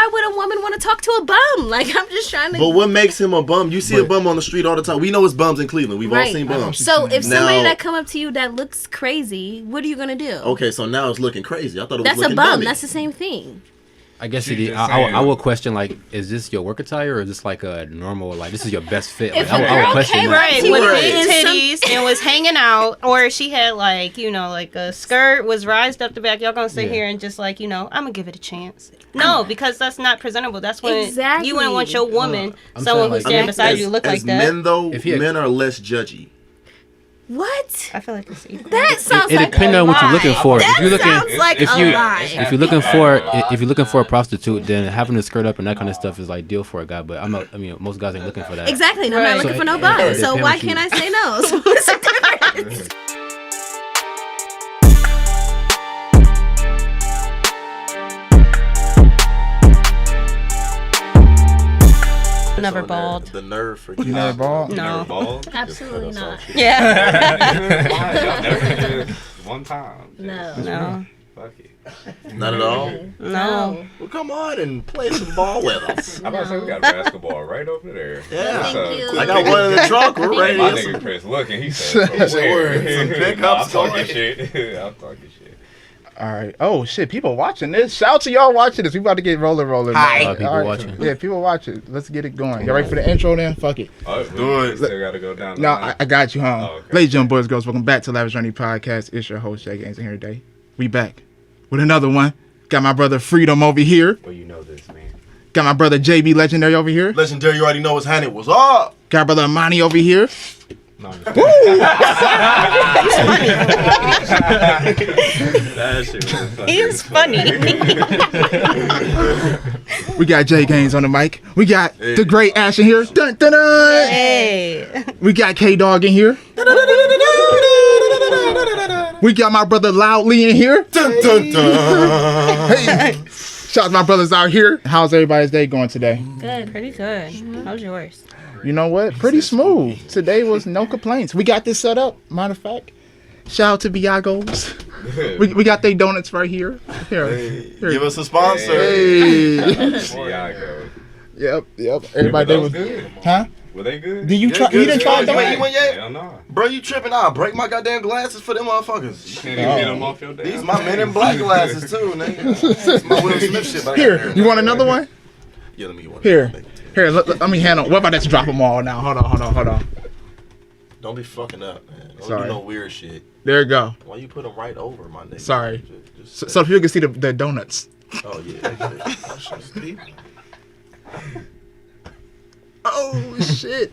why would a woman want to talk to a bum? Like, I'm just trying to. But what makes him a bum? You see a bum on the street all the time. We know it's bums in Cleveland. We've all seen bums. So if somebody that come up to you that looks crazy, what are you gonna do? Okay, so now it's looking crazy. I thought it was that's looking a bum. dummy. That's the same thing. I guess I will question, like, is this your work attire or is this like a normal, like, this is your best fit? Like, I would question right, with big titties and was hanging out, or she had like, you know, like a skirt was rised up the back. Y'all gonna sit here and just like, you know, I'm gonna give it a chance. No, because that's not presentable. That's when you wouldn't want your woman, someone who's standing beside you, look like that. Men though, men are less judgy. What? I feel like it's equal. That sounds it like depends on what you're looking for. That sounds like a lie. If you're looking for a prostitute, then having a skirt up and that kind of stuff is ideal for a guy. But I'm not. I mean, most guys ain't looking for that. Exactly. I'm not looking for no bum. So why can't I say no? So what's the difference? Never balled. The nerve for you never balled? No. Never balled? Absolutely not. Yeah. Y'all never did one time. No. Fuck it. Not at all? No. Well, come on and play some ball with us. I'm about to say we got a basketball right over there. Yeah. Thank you. I got one in the trunk. We're ready. My nigga Chris looking. He said, Some pickups I'm talking shit. I'm talking shit. All right. Oh shit! People watching this. Shout out to y'all watching this. We about to get rolling. Hi. People watching. Yeah, people watching. Let's get it going. Y'all ready for the intro? Then fuck it. Do it. Still gotta go down. No, I got you, huh? Oh, okay. Ladies and gentlemen, boys and girls, welcome back to Lavish Journey podcast. It's your host Jay Gaines in here today. We back with another one. Got my brother Freedom over here. Well, you know this, man. Got my brother JB Legendary over here. Legendary, you already know what's happening. What's up? Got my brother Amani over here. No, I'm Woo! that shit was funny. He is funny. We got Jay Gaines on the mic. We got the great Ash in here. Dun, dun, dun. Hey. We got K Dog in here. We got my brother Loudly in here. Dun, dun, dun. Hey, shout out to my brothers out here. How's everybody's day going today? Good. Pretty good. How's yours? You know what? Pretty smooth. Today was no complaints. We got this set up. Matter of fact, shout out to Biagos. We got they donuts right here. Here. Give us a sponsor. Hey. Diago. Yep. Everybody They was good. Huh? Were they good? Did you try? You didn't try You ain't donuts? eat one yet? Hell no. Bro, you tripping out. Break my goddamn glasses for them motherfuckers. You can't even get them off your damn. These my Men in Black glasses too, nigga. It's my Will Smith shit back Here, there. you want another one? Yeah, let me get one. Here. Let me handle. What about that? Drop them all now. Hold on. Don't be fucking up, man. Don't Sorry. do no weird shit. There you go. Why you put them right over, my nigga? Sorry. Just So people can see the donuts. oh, yeah. That shit's deep. Oh shit.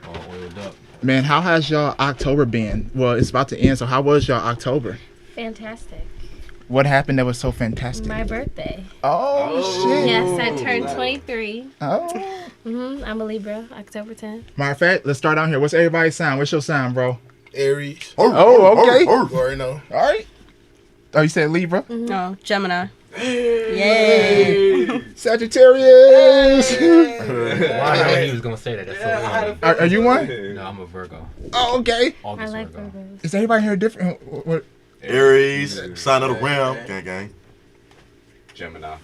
All oiled up. Man, how has y'all October been? Well, it's about to end, so how was y'all October? Fantastic. What happened that was so fantastic? My birthday. Oh shit. Yes, I turned 23. Oh. I'm a Libra, October 10th. Matter of fact, let's start out here. What's everybody's sign? What's your sign, bro? Aries. Oh, okay. You already know. All right. Oh, you said Libra? No, Gemini. Yay. Sagittarius. Well, I know he was gonna say that. That's so funny. Are you one? No, I'm a Virgo. Oh, okay. I August like Virgo. Virgos. Is everybody here different? What? Aries, sign of the ram. Gang. Gemini.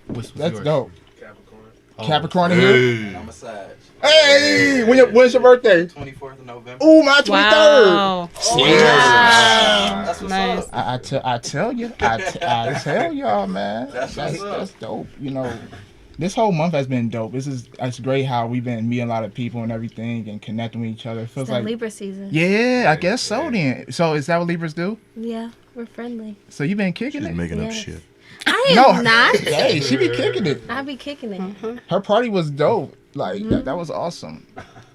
What's That's yours? dope. Capricorn. Capricorn in here. Hey. I'm a Sag. Hey, when's your birthday? 24th of November. Ooh, my 23rd. Wow. That's what's Nice. up. I tell you, I tell y'all, man. That's dope. You know, this whole month has been dope. It's great how we've been meeting a lot of people and everything and connecting with each other. It feels It's that like Libra season. yeah, I guess so. Then, so is that what Libras do? Yeah, we're friendly. So you've been kicking it? Making up Yes. shit. I am No, not. Hey, she be kicking it. I be kicking it. Her party was dope. Like that was awesome.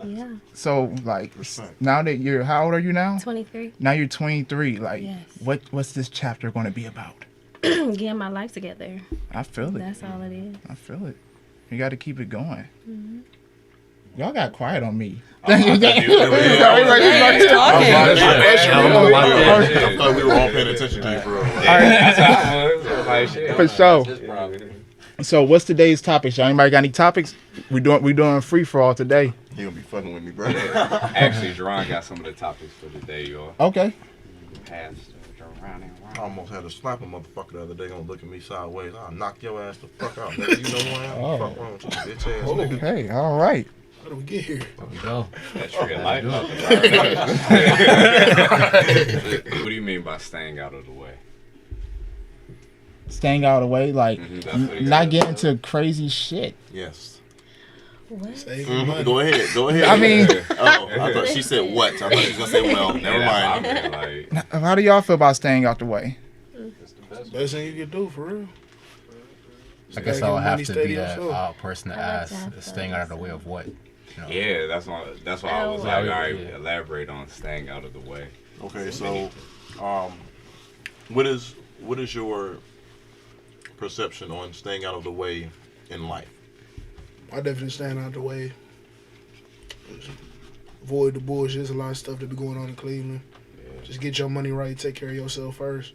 Yeah. So like now that you're, how old are you now? 23. Now you're 23. Like Yes. what's this chapter going to be about? Getting my life together. I feel it. That's all it is. I feel it. You got to keep it going. Y'all got quiet on me. I thought we were all paying attention to you, bro. For sure. So what's today's topics, y'all? Anybody got any topics? We doing free for all today. He gonna be fucking with me, bro. Actually, Jerron got some of the topics for today, y'all. Okay. Past Jerron and I almost had to slap a motherfucker the other day. Gonna look at me sideways. I'll knock your ass the fuck out, nigga. You know who I am? Oh. Fuck wrong with you, bitch ass nigga. Okay, all right. How do we get here? There we go. That tree of life. What do you mean by staying out of the way? Staying out of the way, like That's what he not said. getting into crazy shit. Yes. Saving money. Go ahead. I mean, Oh, I thought she said what? I thought she was gonna say well. Never mind. Yeah, like, how do y'all feel about staying out the way? Best thing you can do, for real. I guess Gotta I'll get have money to steady be that yourself. person to I like ask, to have staying fun, out of the way of what? You know? yeah, that's why I was Oh, like, all yeah. right, elaborate on staying out of the way. Okay, so, what is your perception on staying out of the way in life? I definitely stand out the way. Avoid the bullshit. There's a lot of stuff that be going on in Cleveland. Just get your money right. Take care of yourself first.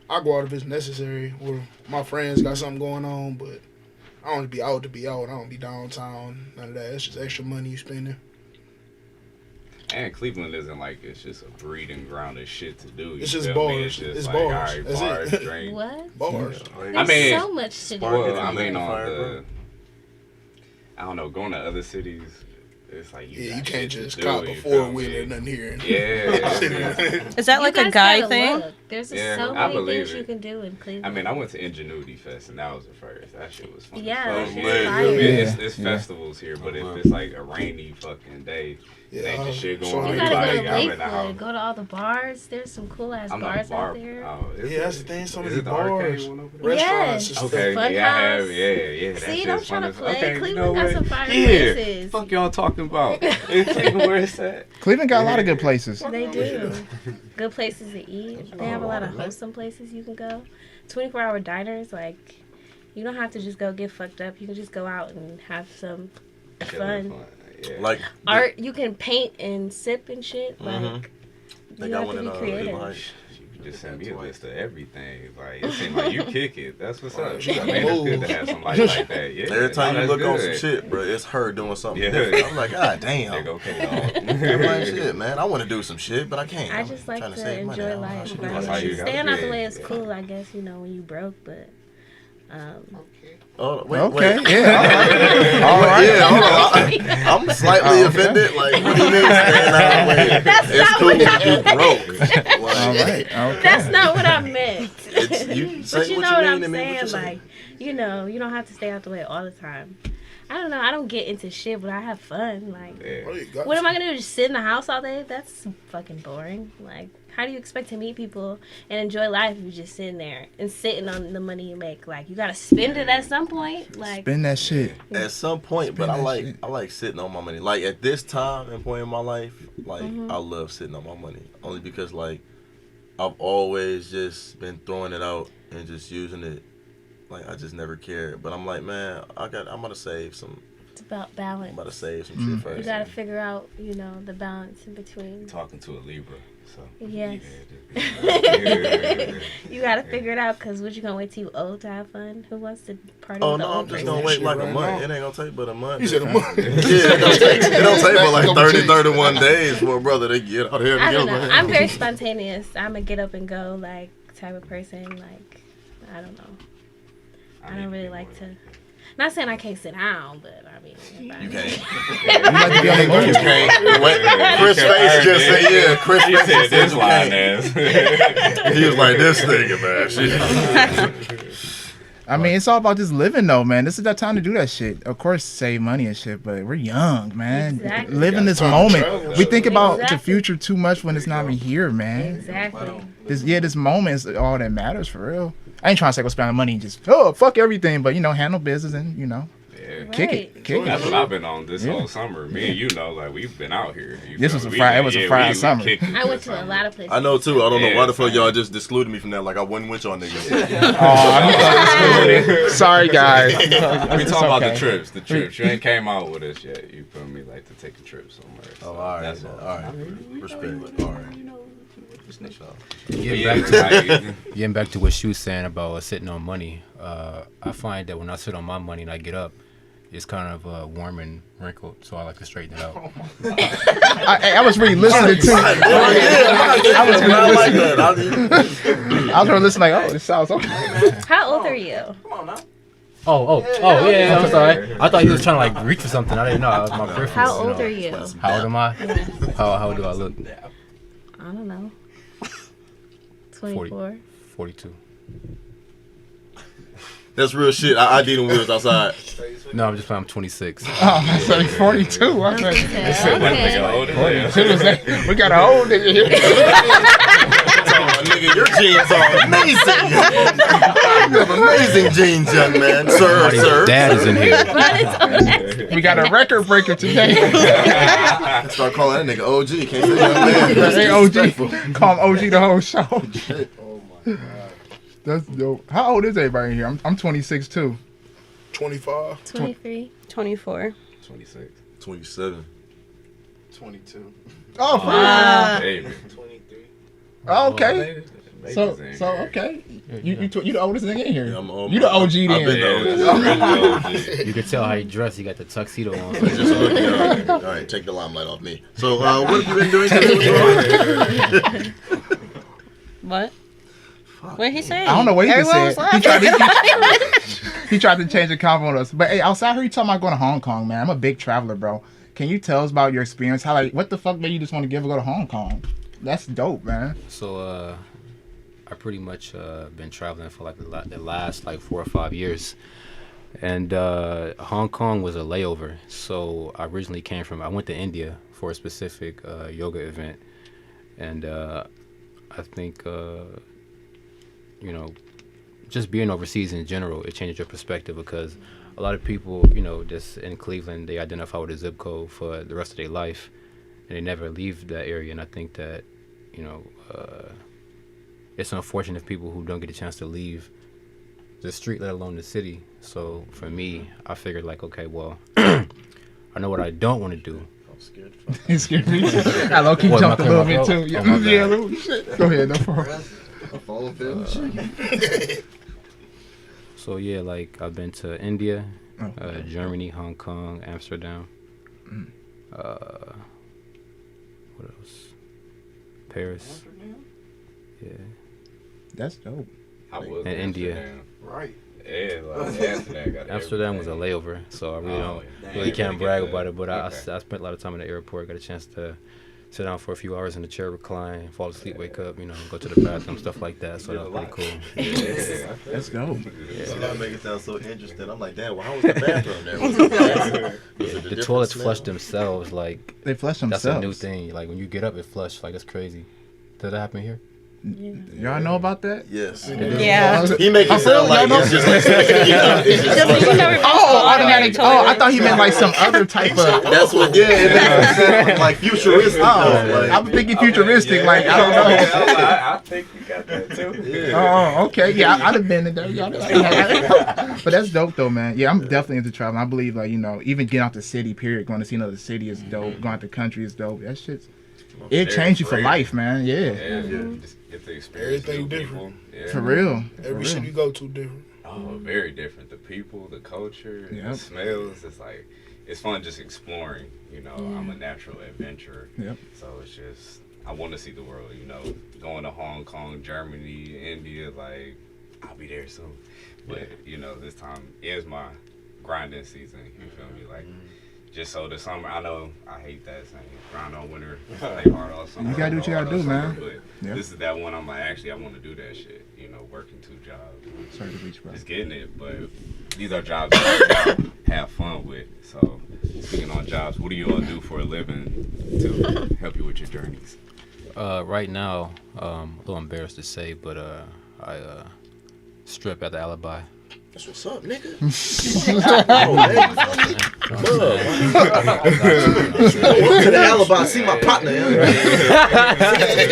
I go out if it's necessary, or my friends got something going on, but I don't be out to be out. I don't be downtown. None of that. It's just extra money you spending. And Cleveland isn't like it's just a breeding ground of shit to do. It's you just feel me? bars. It's just It's like, bars. all right, That's bars, it. drink. What? Bars. There's mean, so much to do. Well, I Getting mean, on fired, the, I don't know, going to other cities, it's like Yeah, you got can't shit to just do, cop you a feel four-wheeler me? and nothing here. Yeah. Is that like You a guys guy gotta thing? look. There's Yeah, so I many believe things you it. can do in Cleveland. I mean, I went to Ingenuity Fest and that was the first. That shit was fun. Yeah, as that fuck. shit's I fire. mean, Yeah. it's festivals here, but if it's like a rainy fucking day, ain't the shit going so on. You you gotta like, go to I'm in the Lakewood, house. go to all the bars. There's some cool ass I'm not bars bar. out there. Oh, is Yeah, it? that's the thing. So Is many it the arcade bars, one over there? restaurants, Yes. and Okay, stuff. yeah, I have, Funhouse. yeah. That See, shit's don't try fun to as- play. okay, Cleveland you know got what? some fire Yeah. places. Fuck y'all talking about? Is Cleveland where it's at? Cleveland got a lot of good places. They do. Good places to eat. They have a lot of wholesome places you can go. 24-hour diners, like, you don't have to just go get fucked up. You can just go out and have some fun. Yeah. Like Art, you can paint and sip and shit. Mhm. Like, they you got have one to in be creative. Cleveland Heights. You just send me a list of everything. Like it seems like you kick it. That's what's up. She I got mean, it's good moves. to have somebody like that. Yeah. Every time no, you that's look on some good. shit, bro, it's her doing something Yeah. different. I'm like, God damn. Nigga, okay, dog. I'm like, shit, man. I want to do some shit, but I can't. I I'm just like trying to save money. I enjoy don't know how life. she do That's how Like, you gotta staying out the be. way is Yeah. cool, I guess, you know, when you broke, but Oh, wait, Okay, wait. yeah. All right. Yeah, hold on. I'm slightly offended. Like, what do you mean staying out of the way? It's cool if you broke. All Like, right. Okay. that's not what I meant. it's, you say But you what know you what mean I'm and mean what you saying? say. Like, you know, you don't have to stay out the way all the time. I don't know. I don't get into shit, but I have fun. Like, Oh, you got what am I gonna do? Just sit in the house all day? That's fucking boring. Like, how do you expect to meet people and enjoy life if you're just sitting there and sitting on the money you make? Like, you gotta spend it at some point. Like, Spend that shit. At some point, but Spend I that shit. like sitting on my money. Like at this time and point in my life, like Mm-hmm. I love sitting on my money. Only because like I've always just been throwing it out and just using it. Like I just never cared. But I'm like, man, I'm gonna save some. it's about I'm balance. about to save some Mm. shit first. You gotta figure out, you know, the balance in between. Talking to a Libra. So Yes. yeah. You gotta figure it out, because what, you gonna wait till you old to have fun? Who wants to party Oh with the no, I'm old just person? gonna wait Shit like a right month. now. It ain't gonna take but a month. You said a month. Yeah, it don't take but like 30, 31 days for a brother to get out here I don't together. know. I'm very spontaneous. I'm a get up and go like type of person. Like, I don't know. I don't really like to. Not saying I can't sit down, but I mean, if I- You can't. You like to be on the You move. can't. Wait, Chris Face just said, yeah. Chris He Face said just said this you line can't. ass. He was like, this nigga, man. I mean, it's all about just living, though, man. This is that time to do that shit. Of course, save money and shit, but we're young, man. Exactly. Living this Time to moment. travel. We think about the Exactly. future too much when it's not even here, man. Exactly. This moment is all that matters for real. I ain't trying to say go spend money and just fuck everything, but you know, handle business and you know, Yeah. kick Right. it, kick That's it. what I've been on this Yeah. whole summer. Me and you know, like we've been out here. You This feel was a me? Friday- it was a Friday summer. kicked it I went this to a summer. lot of places. I know, too. I don't know Yeah, why the fuck same. y'all just excluded me from that. Like, I wasn't with y'all niggas. Oh, sorry guys. We It's talking about okay. the trips. The trips. You ain't came out with us yet. You feel me? Like to take a trip somewhere. So Oh, all right. That's All all. right. Respect. All right. But Getting yeah, back to like, Getting back to what she was saying about sitting on money, I find that when I sit on my money and I get up, it's kind of warm and wrinkled, so I like to straighten it out. I was really listening to it. I was really listening like, oh, this sounds okay. How old are you? Come on now. Yeah, I'm sorry. I thought he was trying to like reach for something. I didn't know. It was my preference. How old are you? How old am I? How do I look? I don't know. 24. 42. That's real shit. I did when we was outside. No, I'm just playing. I'm 26. Oh, I said he's 42. I said, Okay. 42. We got an old nigga here. Nigga, your jeans are amazing. You have amazing jeans, young man. Sir. Dad is in here. We got a record breaker today. Start calling that nigga OG. Can't say young man. Hey, OG. Call him OG the whole show. Oh my god. That's dope. How old is everybody in here? I'm 26 too. 25. 23. 24. 26. 27. 22. Oh, for Hey, man. 23. Oh, okay. Babies So in here. okay. You the oldest nigga in here. Yeah, I'm old. You the OG then. I've been the You can tell how he dressed. He got the tuxedo on. Just looking, all right, take the limelight off me. So, what have you been doing today? What? What he say? I don't know what he just Everyone said. was He tried to change the convo on us. But hey, outside here, you talking about going to Hong Kong, man. I'm a big traveler, bro. Can you tell us about your experience? How what the fuck made you just want to go to Hong Kong? That's dope, man. So I pretty much been traveling for like the last like 4 or 5 years, and Hong Kong was a layover. So I originally I went to India for a specific yoga event, and I think just being overseas in general, it changes your perspective, because a lot of people, just in Cleveland, they identify with a zip code for the rest of their life, and they never leave that area. And I think that, it's unfortunate people who don't get a chance to leave the street, let alone the city. So for me, I figured like, okay, well, I know what I don't want to do. I'm scared. He's scared. I low key jumped a little bit too. Yeah, little shit. Go ahead, no problem. So yeah, like I've been to India, Germany, Hong Kong, Amsterdam. What else? Paris. Yeah. That's dope. I was in India. Right. Yeah, like Amsterdam was a layover, so I really can't brag about it. But I spent a lot of time in the airport. Got a chance to sit down for a few hours in the chair, recline, fall asleep, wake up, go to the bathroom, stuff like that. So that was pretty cool. Yeah. That's dope. So that make it sound so interesting. I'm like, damn, well, how was the bathroom there? The toilets flush themselves. Like They flush themselves. that's a new thing. Like when you get up, it flushes. Like it's crazy. Did that happen here? Y'all know about that? Yes. Yeah. He make it sound like it's just like, automatic. Oh, I thought he meant like some other type of. That's what. Yeah, it makes it sound like futuristic. I'm thinking futuristic. Like I don't know. I think you got that too. Yeah. Oh, okay. Yeah, I'd have been in there. But that's dope though, man. Yeah, I'm definitely into traveling. I believe like even getting out the city. Period. Going to see another city is dope. Going out the country is dope. That shit's. It changed you for life, man. Yeah. Just get the experience. Everything new different. people. Yeah. For real. Every city you go to different. Oh, very different. The people, the culture, Yep. the smells. It's like, it's fun just exploring. I'm a natural adventurer. Yep. So it's just, I want to see the world. Going to Hong Kong, Germany, India. Like, I'll be there soon. But this time is my grinding season. You feel me? Like. Just so the summer, I know I hate that saying, grind on winter, play hard all summer. You gotta do what you gotta do, man. But this is that one I'm like, actually, I want to do that shit. Working 2 jobs. Sorry to reach, bro. Just getting it. But these are jobs that I have fun with. So, speaking on jobs, what do you all do for a living to help you with your journeys? Right now, a little embarrassed to say, but I strip at the Alibi. That's what's up, nigga. Welcome to the Alibi. See my partner.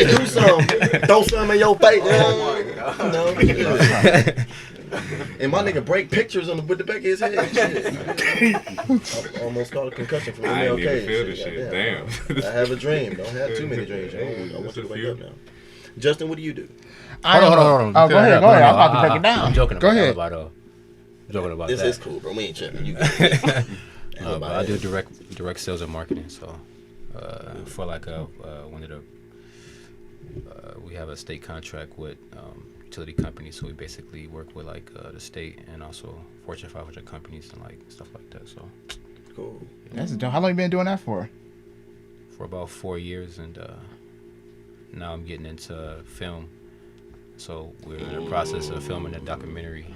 Do some. Throw some in your face. And my nigga break pictures with the back of his head. I almost caught a concussion from I MLK. didn't even feel this shit. Damn. I have a dream. Don't have too many dreams. I want you to wake up now. Justin, what do you do? Hold on. Oh, go ahead. I'm about to break it down. I'm joking Go about ahead. the Alibi though. joking about this that. This is cool, bro. We ain't tripping. You But I do direct sales and marketing. So for like one of the we have a state contract with utility companies, so we basically work with like the state and also Fortune 500 companies and like stuff like that. So cool. That's dope. How long you been doing that for? For about 4 years, and now I'm getting into film. So we're in the process of filming a documentary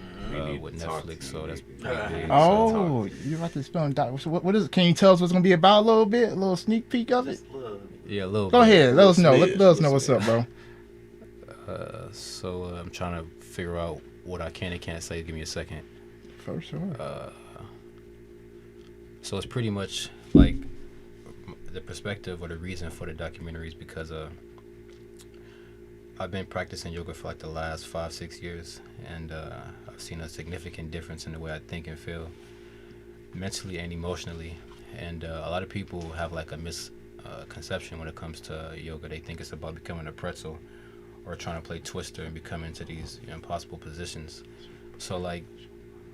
with Netflix. So that's pretty big. Oh, you're about to film doc. So what is it? Can you tell us what's gonna be about a little bit? A little sneak peek of it? Yeah, a little. Go bit. ahead. Let us know. Let us know what's up, bro. So I'm trying to figure out what I can and can't say. Give me a second. For sure. So it's pretty much like the perspective or the reason for the documentary is because I've been practicing yoga for like the last 5-6 years, and I've seen a significant difference in the way I think and feel mentally and emotionally. And a lot of people have like a misconception when it comes to yoga. They think it's about becoming a pretzel or trying to play Twister and become into these impossible positions. So like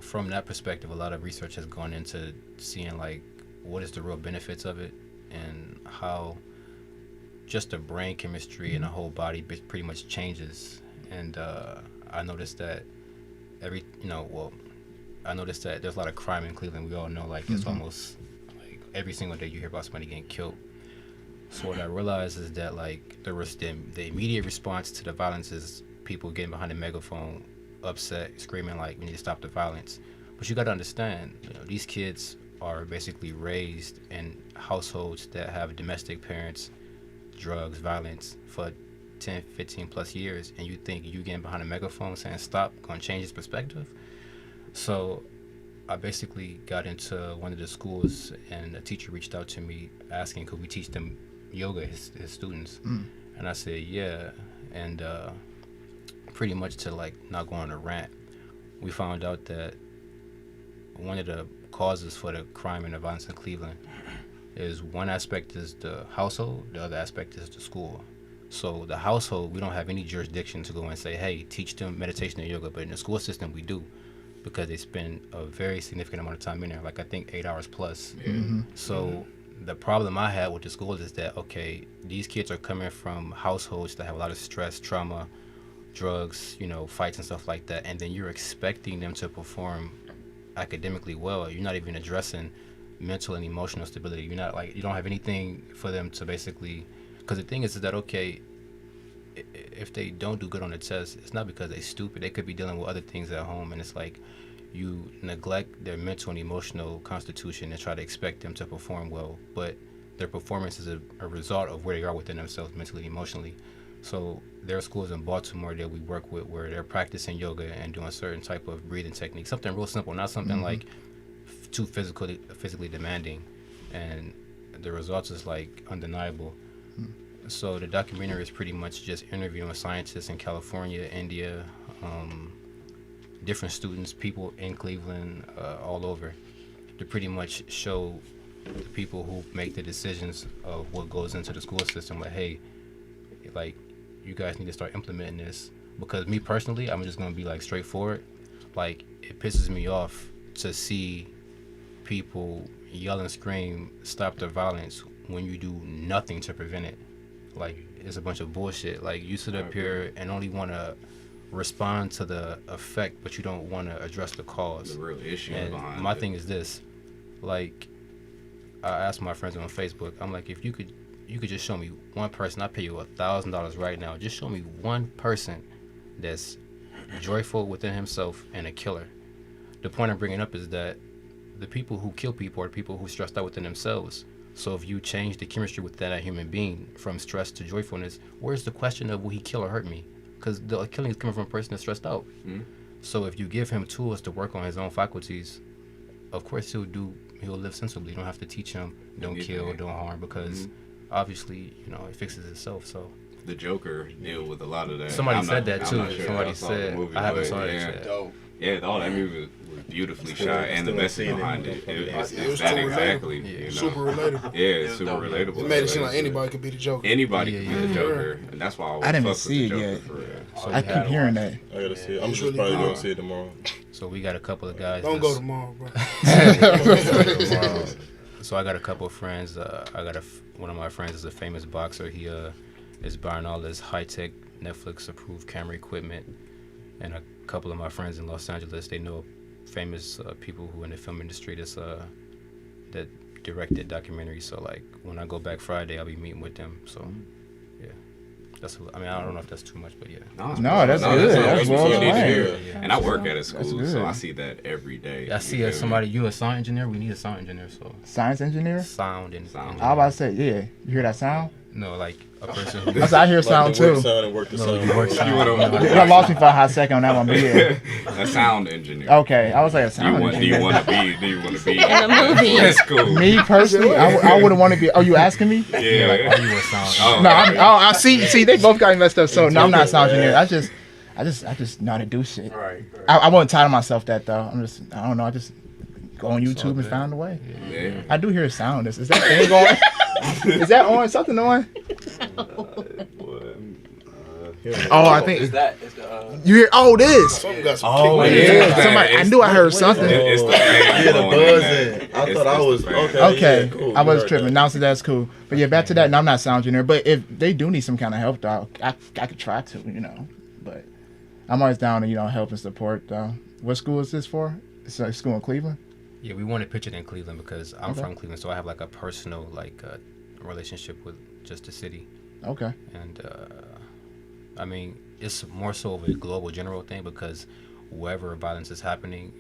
from that perspective, a lot of research has gone into seeing like what is the real benefits of it and how just the brain chemistry and the whole body pretty much changes. And I noticed that I noticed that there's a lot of crime in Cleveland. We all know like it's almost like every single day you hear about somebody getting killed. So what I realized is that like the immediate response to the violence is people getting behind a megaphone, upset, screaming like we need to stop the violence. But you got to understand, these kids are basically raised in households that have domestic parents, drugs, violence for 10, 15 plus years, and you think you getting behind a megaphone saying stop gonna change his perspective? So I basically got into one of the schools, and a teacher reached out to me asking could we teach them yoga, his students. And I said yeah. And pretty much to like not go on a rant, we found out that one of the causes for the crime and the violence in Cleveland is one aspect is the household, the other aspect is the school. So the household, we don't have any jurisdiction to go and say, hey, teach them meditation and yoga, but in the school system we do, because they spend a very significant amount of time in there, like I think 8 hours plus. So the problem I had with the schools is that, okay, these kids are coming from households that have a lot of stress, trauma, drugs, fights and stuff like that, and then you're expecting them to perform academically well. You're not even addressing mental and emotional stability. You're not like, you don't have anything for them to basically, because the thing is that, okay, if they don't do good on the test, it's not because they're stupid. They could be dealing with other things at home, and it's like you neglect their mental and emotional constitution and try to expect them to perform well, but their performance is a result of where they are within themselves mentally and emotionally. So there are schools in Baltimore that we work with where they're practicing yoga and doing certain type of breathing techniques, something real simple, not something like too physically demanding, and the results is like undeniable. So the documentary is pretty much just interviewing scientists in California, India, different students, people in Cleveland, all over, to pretty much show the people who make the decisions of what goes into the school system, like, hey, like, you guys need to start implementing this. Because me personally, I'm just gonna be like straightforward, like, it pisses me off to see people yell and scream, stop the violence, when you do nothing to prevent it. Like, it's a bunch of bullshit. Like, you sit up here and only want to respond to the effect, but you don't want to address the cause. The real issue and behind my it. thing is this, like, I asked my friends on Facebook, I'm like, if you could just show me one person, I pay you $1,000 right now, just show me one person that's joyful within himself and a killer. The point I'm bringing up is that the people who kill people are people who are stressed out within themselves. So if you change the chemistry within that human being from stress to joyfulness, where's the question of will he kill or hurt me? Because the killing is coming from a person that's stressed out. So if you give him tools to work on his own faculties, of course he'll live sensibly. You don't have to teach him don't kill, don't harm, because obviously, it fixes itself. So the Joker deal with a lot of that. Somebody said that too. Sure Somebody said, I haven't saw that yet. Dope. Yeah, all that movie was beautifully shot, and the message behind it. It's It was that too exactly. relatable. Super relatable. Yeah, it's super relatable. It made it seem like anybody could be the Joker. Anybody could be the Joker, and that's why I didn't even fuck with see the it Joker yet. for real. So I keep hearing that. I gotta see it. I'm It's just really probably good. gonna see it tomorrow. So we got a couple of guys. Don't go tomorrow, bro. So I got a couple of friends. One of my friends is a famous boxer. He is buying all this high-tech Netflix-approved camera equipment, and a couple of my friends in Los Angeles, they know famous people who in the film industry that directed documentaries. So like when I go back Friday, I'll be meeting with them. So yeah. I don't know if that's too much, but yeah. No, that's good. That's well explained. And I work at a school, so I see that every day. I see somebody. You a sound engineer? We need a sound engineer. So science engineer. Sound. I was about to say, yeah. You hear that sound? No, like a person who. I hear sound too. Work the sound. You lost me for a hot second on that one, but yeah. A sound engineer. Okay, I was like a sound engineer. Do you want to be in a movie? That's cool. Me personally, I wouldn't want to be. Oh, you asking me? Yeah. Like, are you a sound? No, I see. They both got me messed up. So no, I'm not a sound engineer. I just know how to do shit. Right. I wouldn't title myself that though. I don't know. I just go on YouTube and found a way. Yeah. I do hear a sound. Is that thing going? Is that on? Something on? I think Is that you hear. Oh, this. Something got some Oh, kick. yeah. Somebody. I knew I heard something. It's the Yeah, the buzzing. I thought I was okay. Okay, Yeah, cool. I was You heard tripping. that. Now, so that's cool. But yeah, back to that. No, I'm not a sound engineer. But if they do need some kind of help, though, I could try to, But I'm always down to, help and support, though. What school is this for? It's a school in Cleveland? Yeah, we want to pitch it in Cleveland because I'm Okay. from Cleveland, so I have like a personal relationship with just the city. Okay. And I mean, it's more so of a global general thing because wherever violence is happening,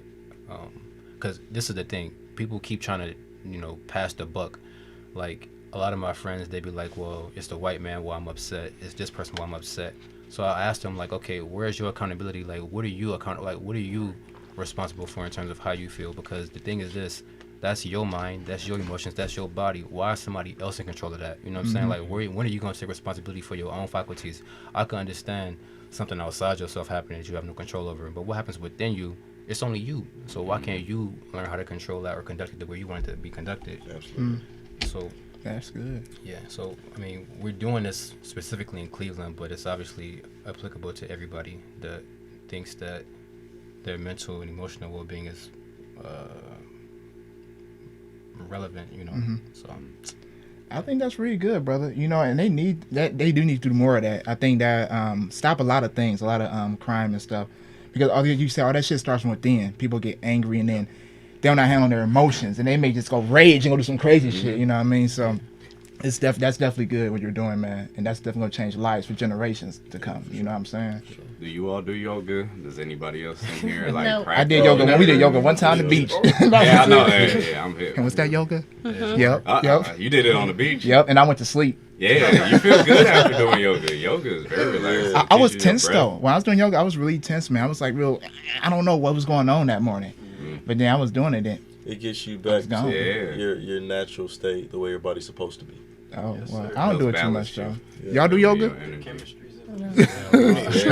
because this is the thing, people keep trying to, pass the buck. Like a lot of my friends, they be like, well, it's the white man why I'm upset. It's this person why I'm upset. So I asked them like, okay, where's your accountability? Like, what are you what are you responsible for in terms of how you feel? Because the thing is this, that's your mind, that's your emotions, that's your body. Why is somebody else in control of that? You know what I'm saying? Like, when are you going to take responsibility for your own faculties? I can understand something outside yourself happening that you have no control over, but what happens within you, it's only you. So why can't you learn how to control that or conduct it the way you want it to be conducted? Absolutely. So That's good. yeah, so I mean, we're doing this specifically in Cleveland, but it's obviously applicable to everybody that thinks that their mental and emotional well-being is relevant, So I think that's really good, brother. And they need that. They do need to do more of that. I think that stop a lot of things, a lot of crime and stuff, because all you say, all that shit starts from within. People get angry and then they're not handling their emotions, and they may just go rage and go do some crazy shit. You know what I mean? So that's definitely good what you're doing, man, and that's definitely gonna change lives for generations to come. You know what I'm saying? Do you all do yoga? Does anybody else in here like No. practice? I did yoga. We did yoga one time on the beach. Yeah, I know. Yeah, I'm here. And what's that yoga? Mm-hmm. Yep. You did it on the beach. Yep. And I went to sleep. Yeah, you feel good after doing yoga. Yoga is very relaxing. I was Teaches your tense breath. though. When I was doing yoga, I was really tense, man. I was like I don't know what was going on that morning, but then I was doing it. Then It gets you back to gone. your natural state, the way your body's supposed to be. I don't do it too much though. Yeah. Y'all do yoga? Your energy. Yeah. Energy,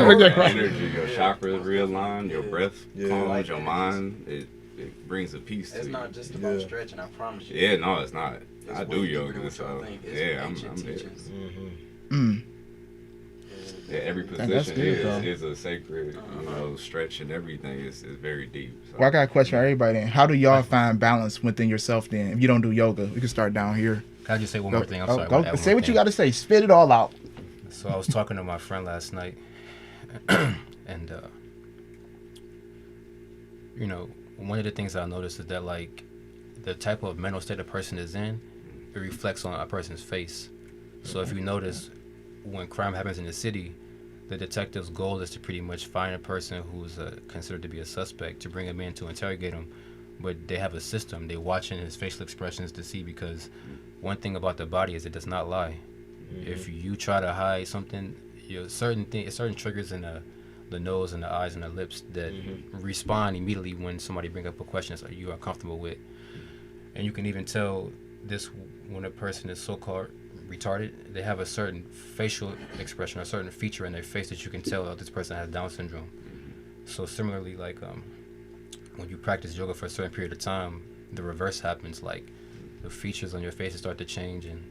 your chakras realign, your breath Yeah. calms your mind. It brings a peace to It's you. not just about stretching, I promise you. Yeah, no, it's not. It's I way do deeper than yoga, what y'all so think. It's yeah, I'm ancient there. teachings. Yeah, every That's position good, though. is a sacred, stretch and everything is very deep. So. Well, I got a question for everybody. Then, how do y'all find balance within yourself? Then, if you don't do yoga, we can start down here. can I just say one more thing? I'm sorry. I Go, wanna add say one what you thing. got to say. Spit it all out. So I was talking to my friend last night, and one of the things I noticed is that like the type of mental state a person is in, it reflects on a person's face. So if you notice, when crime happens in the city, the detective's goal is to pretty much find a person who's considered to be a suspect, to bring him in to interrogate him. But they have a system. They're watching his facial expressions to see, because one thing about the body is it does not lie. If you try to hide something, certain triggers in the nose and the eyes and the lips that respond immediately when somebody bring up a question that you are comfortable with. And you can even tell this when a person is so-called retarded. They have a certain facial expression, a certain feature in their face that you can tell that this person has Down syndrome. So similarly, like when you practice yoga for a certain period of time, the reverse happens. Like the features on your face start to change, and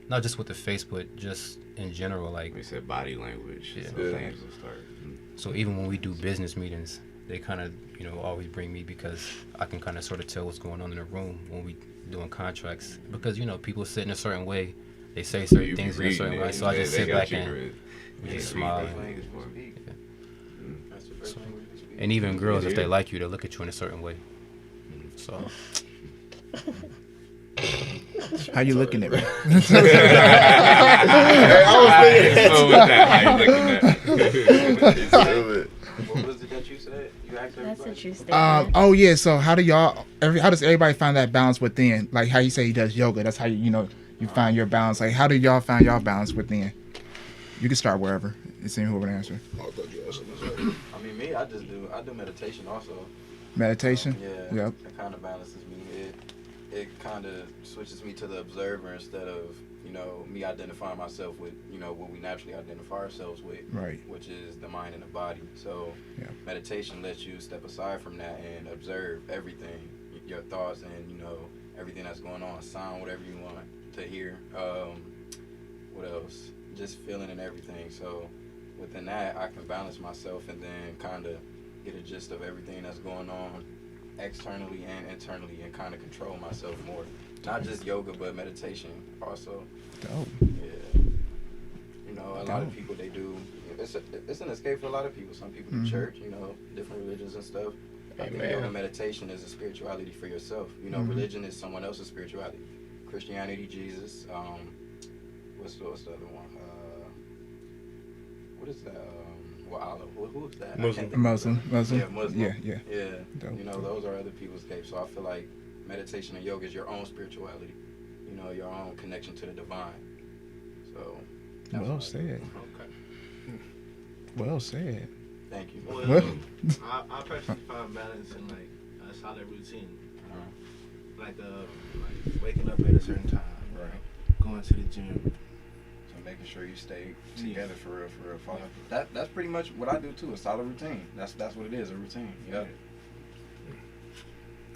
not just with the face, but just in general. Like We said body language. Yeah. So things will start. So even when we do business meetings, they kind of, always bring me because I can kind of sort of tell what's going on in the room when we doing contracts. Because, people sit in a certain way. They say certain things in a certain way. So I just sit back and we just smile. So, and even girls, if they like you, they'll look at you in a certain way. So... How you looking at me? I was thinking. What was it that you said? You asked everybody? That's a true statement. Oh yeah. So how does everybody find that balance within? Like how you say he does yoga. That's how you find your balance. Like how do y'all find y'all balance within? You can start wherever. It's in who would answer. I mean, me, I do meditation also. Meditation. Yeah. Yep. It kind of balances me. It kind of switches me to the observer instead of me identifying myself with what we naturally identify ourselves with, right? Which is the mind and the body. So meditation lets you step aside from that and observe everything, your thoughts and everything that's going on, sound, whatever you want to hear. What else? Just feeling and everything. So within that, I can balance myself and then kind of get a gist of everything that's going on externally and internally and kind of control myself more. Not just yoga, but meditation also. Dope. Yeah. A lot of people, they do, it's an escape for a lot of people. Some people do church, different religions and stuff. I think yoga meditation is a spirituality for yourself. Religion is someone else's spirituality. Christianity, Jesus, what's the other one? What is that? Allah. Who is that? Muslim. Yeah, Muslim. Yeah. Dope. Those are other people's escapes. So I feel like meditation and yoga is your own spirituality. Your own connection to the divine. So. Well said. Okay. Well said. Thank you. Well, I personally find balance in like a solid routine. Like waking up at a certain time. Right. Going to the gym. Making sure you stay together for real. That's pretty much what I do too. A solid routine. That's what it is. A routine. Yeah.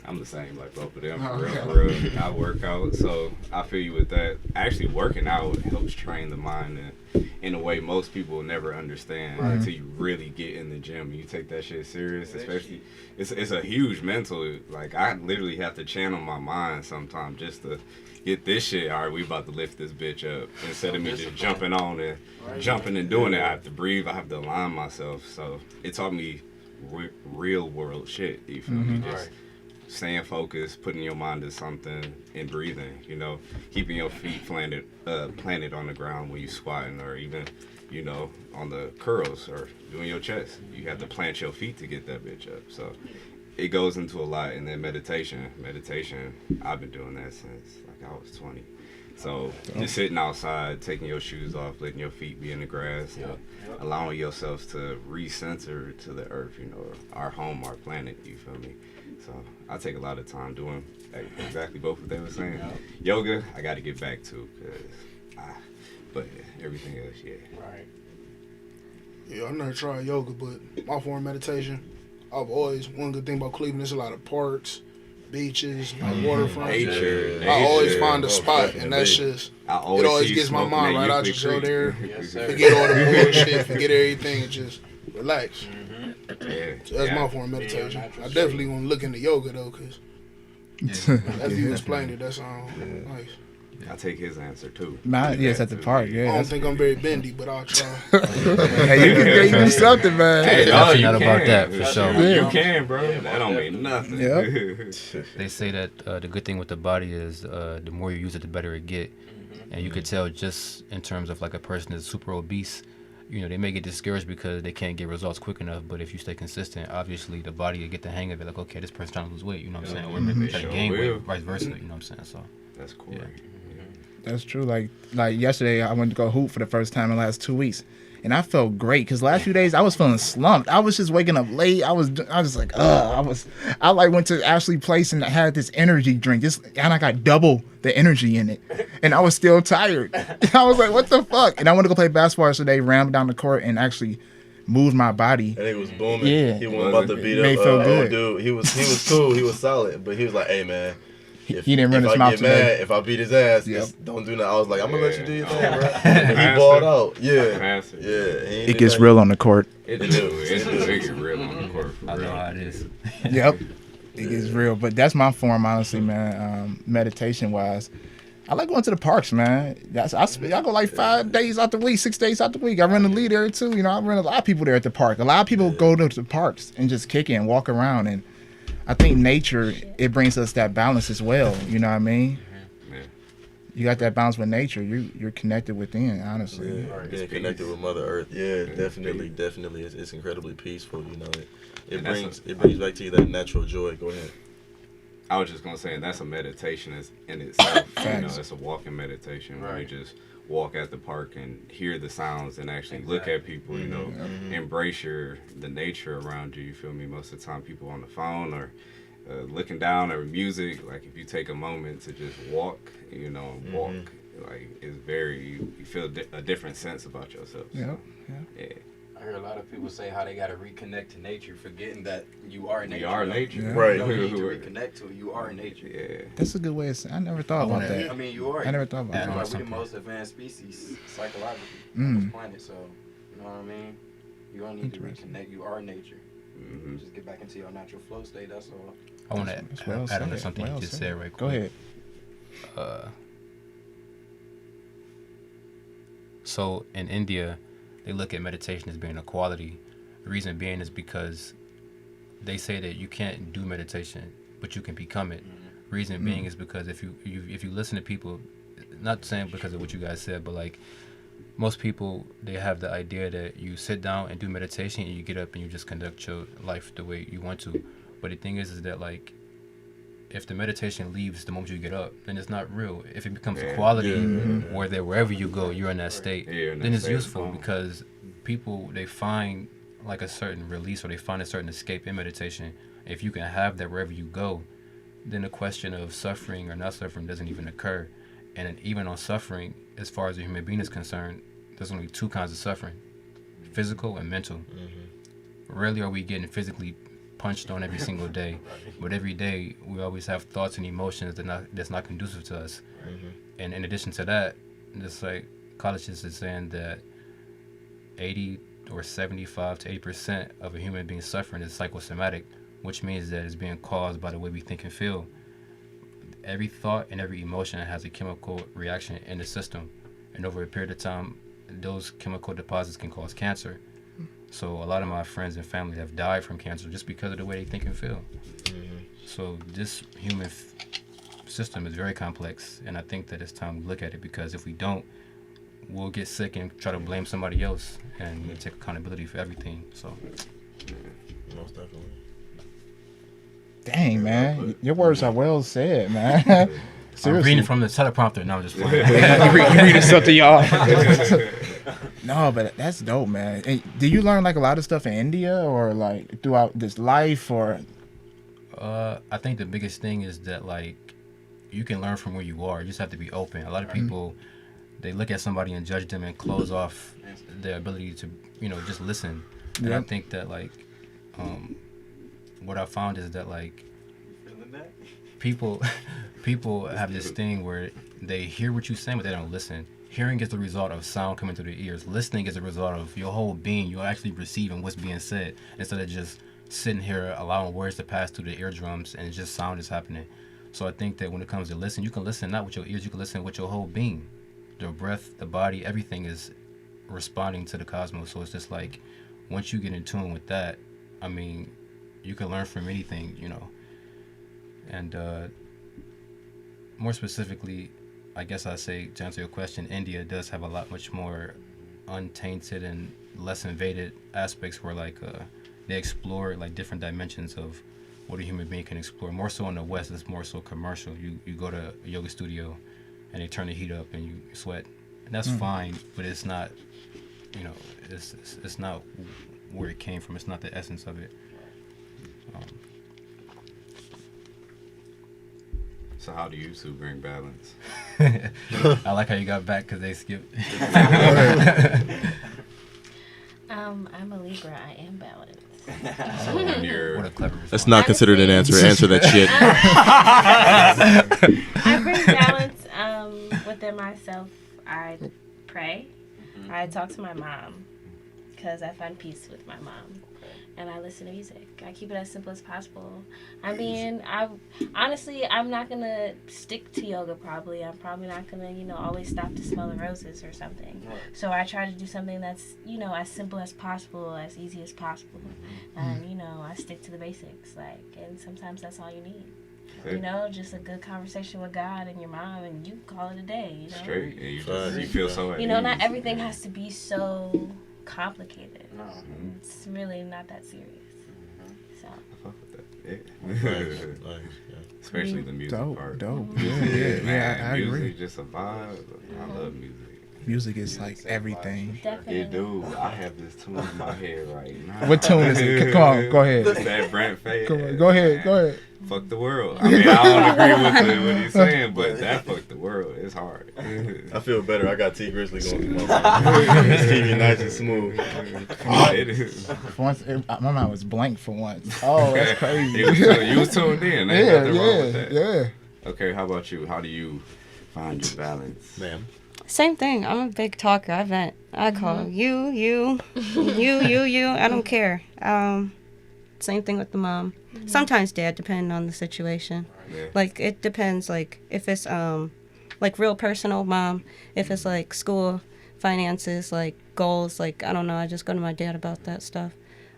I'm the same like both of them for real. I work out, so I feel you with that. Actually, working out helps train the mind in a way most people will never understand until you really get in the gym. You take that shit serious, especially it's a huge mental. Like I literally have to channel my mind sometimes just to get this shit. All right, we about to lift this bitch up instead of me just jumping on and jumping and doing it. I have to breathe. I have to align myself. So it taught me real world shit. You feel me? Just staying focused, putting your mind to something, and breathing. Keeping your feet planted on the ground when you squatting, or even on the curls or doing your chest. You have to plant your feet to get that bitch up. So it goes into a lot. And then meditation, I've been doing that since like I was 20. So just sitting outside, taking your shoes off, letting your feet be in the grass, allowing yourself to recenter to the earth, our home, our planet, you feel me? So I take a lot of time doing exactly both what they were saying. Yoga, I got to get back to, but everything else, Right. Yeah, I've never tried yoga, but my form of meditation, I've always, one good thing about Cleveland, there's a lot of parks, beaches, waterfront. Nature. I always find a spot, and that's just, it always gets my mind right. I just go there, forget all the bullshit, forget everything, and just relax. So that's my form of meditation. I definitely want to look into yoga, though, because as you explained it, that sounds nice. I take his answer too. Yes, at the park. Yeah. I don't think I'm very bendy, but I'll try. Hey, you can do something, man. Hey, definitely not about that for sure. You can, bro. That don't mean nothing. Yep. They say that the good thing with the body is the more you use it, the better it get. And you could tell just in terms of like a person that's super obese, they may get discouraged because they can't get results quick enough. But if you stay consistent, obviously the body will get the hang of it. Like, okay, this person's trying to lose weight. You know what I'm saying? Or maybe try to gain weight, vice versa. You know what I'm saying? So that's cool. Yeah. That's true. Like yesterday, I went to go hoop for the first time in the last 2 weeks, and I felt great because last few days I was feeling slumped. I was just waking up late. I was like, I went to Ashley Place and I had this energy drink, and I got double the energy in it, and I was still tired. And I was like, what the fuck? And I went to go play basketball yesterday, ran down the court, and actually moved my body. And he was booming. Yeah, he wasn't about to beat up good. dude. He was cool. He was solid, but he was like, hey man, if he didn't run his I mouth get today. mad, if I beat his ass, Yep. just don't do nothing. I was like, I'm gonna let you do your thing, bro. Passive. He balled out. Yeah. Passive. Yeah. He ain't It do gets nothing. real on the court. It do. It get real on the court for I know real. how it is. Yep. It gets real. But that's my form, honestly, man. Meditation wise. I like going to the parks, man. I go like 5 days out the week, 6 days out the week. I run the lead area too. You know, I run a lot of people there at the park. A lot of people go to the parks and just kick it and walk around. And I think nature, it brings us that balance as well. You know what I mean? Yeah. You got that balance with nature. You're connected within, honestly. Yeah, being connected with Mother Earth. Yeah, definitely. It's incredibly peaceful. You know, it brings back to you that natural joy. Go ahead. I was just gonna say, and that's a meditation in itself. You know, Facts. it's a walking meditation where you Right. just walk at the park and hear the sounds and actually look at people. You know, embrace the nature around you. You feel me? Most of the time, people on the phone or looking down or music. Like if you take a moment to just walk, you know, and walk, like it's you feel a different sense about yourself. So, Yep. yeah. I hear a lot of people say how they gotta reconnect to nature, forgetting that you are nature. You are nature. Yeah. Right. You don't need to reconnect to it. You are nature. Yeah. That's a good way of saying. I never thought about that. I mean, you are. I never thought about That's that. why Something. we're the most advanced species psychologically on this planet. So, you know what I mean? You don't need to Interesting. reconnect. You are nature. Mm-hmm. Just get back into your natural flow state. That's all. I want to That's well add on to said. something Well you just said. said right quick. Go ahead. So in India, they look at meditation as being a quality. The reason being is because they say that you can't do meditation, but you can become it. Reason being is because if you listen to people, not saying because of what you guys said, but like most people, they have the idea that you sit down and do meditation and you get up and you just conduct your life the way you want to. But the thing is that like if the meditation leaves the moment you get up, then it's not real. If it becomes a quality where that wherever you go, you're in that state, then it's useful because people, they find like a certain release or they find a certain escape in meditation. If you can have that wherever you go, then the question of suffering or not suffering doesn't even occur. And even on suffering, as far as a human being is concerned, there's only two kinds of suffering, physical and mental. Rarely are we getting physically punched on every single day, but every day we always have thoughts and emotions that's not conducive to us. And in addition to that, just like colleges is saying that 80 or 75 to 80% of a human being suffering is psychosomatic, which means that it's being caused by the way we think and feel. Every thought and every emotion has a chemical reaction in the system, and over a period of time, those chemical deposits can cause cancer. So a lot of my friends and family have died from cancer just because of the way they think and feel. So this human system is very complex, and I think that it's time to look at it, because if we don't, we'll get sick and try to blame somebody else, and we take accountability for everything. So Most definitely. Dang, man. Your words are well said, man. I'm Seriously. reading from the teleprompter. No, I'm just playing. You reading something, y'all. No, but that's dope, man. Hey, did you learn like a lot of stuff in India or like throughout this life or? I think the biggest thing is that like you can learn from where you are. You just have to be open. A lot of people, they look at somebody and judge them and close off their ability to, just listen. And I think that like, what I found is that like people have this thing where they hear what you're saying, but they don't listen. Hearing is the result of sound coming through their ears. Listening is the result of your whole being. You're actually receiving what's being said instead of just sitting here allowing words to pass through the eardrums and just sound is happening. So I think that when it comes to listen, you can listen not with your ears, you can listen with your whole being. The breath, the body, everything is responding to the cosmos. So it's just like once you get in tune with that, I mean, you can learn from anything, And more specifically, I guess I say, to answer your question, India does have a lot much more untainted and less invaded aspects where like they explore like different dimensions of what a human being can explore. More so in the West, it's more so commercial. You go to a yoga studio and they turn the heat up and you sweat, and that's fine, but it's not, it's not where it came from. It's not the essence of it. So how do you two bring balance? I like how you got back because they skipped. I'm a Libra. I am balanced. So when you're, What a clever response. That's not considered an answer. Answer that shit. I bring balance within myself. I pray. I talk to my mom because I find peace with my mom. And I listen to music. I keep it as simple as possible. I mean, honestly, I'm not going to stick to yoga probably. I'm probably not going to, always stop to smell the roses or something. So I try to do something that's, as simple as possible, as easy as possible. And, I stick to the basics. And sometimes that's all you need. Just a good conversation with God and your mom, and you call it a day, Straight. And you feel so at ease. Not everything has to be so complicated. It's really not that serious. So. I fuck with that. Especially the music part. Dope. Yeah, I agree. Music just a vibe. I love music. Music is like everything. Definitely. It do. I have this tune in my head right now. What tune is it? Come on, go ahead. It's that Brent Faye. Go ahead. Fuck the world. I mean, I don't agree with what he's saying, but that fuck the world. It's hard. I feel better. I got T Grizzly going through my mind. It's keeping nice and smooth. It is. Once, my mind was blank for once. Oh, that's crazy. You was tuned in. Ain't nothing wrong with that. Yeah. Okay, how about you? How do you find your balance? Ma'am. Same thing. I'm a big talker. I vent. I call you. I don't care. Same thing with the mom. Sometimes dad, depending on the situation. Yeah. Like, it depends, like, if it's, real personal, mom. If it's, like, school, finances, like, goals, like, I don't know, I just go to my dad about that stuff.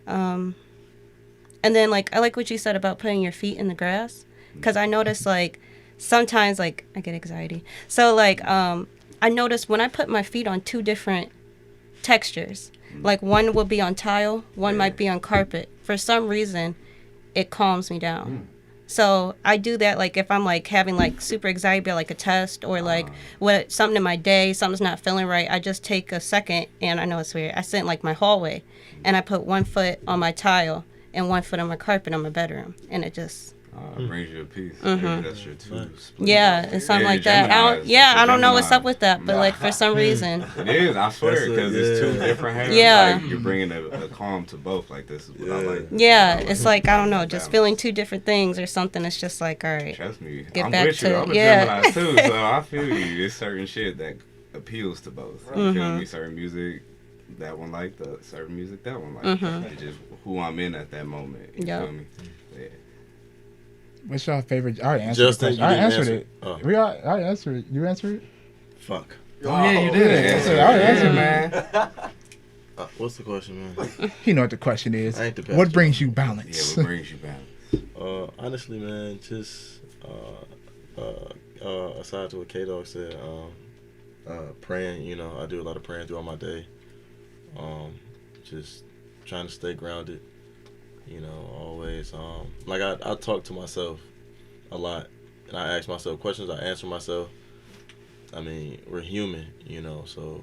And then, like, I like what you said about putting your feet in the grass. Because I notice, like, sometimes, like, I get anxiety. So, like, I notice when I put my feet on two different textures, like, one will be on tile, one might be on carpet. For some reason, it calms me down. So I do that, like, if I'm, like, having, like, super anxiety about, like, a test or, like, something in my day, something's not feeling right, I just take a second, and I know it's weird, I sit in, like, my hallway, and I put one foot on my tile and one foot on my carpet in my bedroom, and it just... It brings you a peace. Maybe that's your two. Yeah, it's something like that. I don't know what's up with that, but like for some reason. It is, I swear, because it's two different habits. Yeah. Like, you're bringing a calm to both. Like, this is what I like. Yeah, it's like, I don't know, just feeling two different things or something. It's just like, all right. Trust me. Get I'm back with to you. it. I'm a Yeah. Gemini too, so I feel you. There's certain shit that appeals to both. You feel me? Certain music, that one like, the certain music, that one like. It's just who I'm in at that moment. You feel me? Yeah. What's your favorite? I already answered Justin, the question. I answered it. Oh. I answered it. You answered it? Fuck. Oh, yeah, you did answer. I already answered, man. What's the question, man? You know what the question is. I ain't the What pastor. brings you balance? Yeah, what brings you balance? Honestly, man, just aside to what K-Dog said, praying, I do a lot of praying throughout my day. Just trying to stay grounded, always. Like I talk to myself a lot, and I ask myself questions, I answer myself. I mean, we're human, so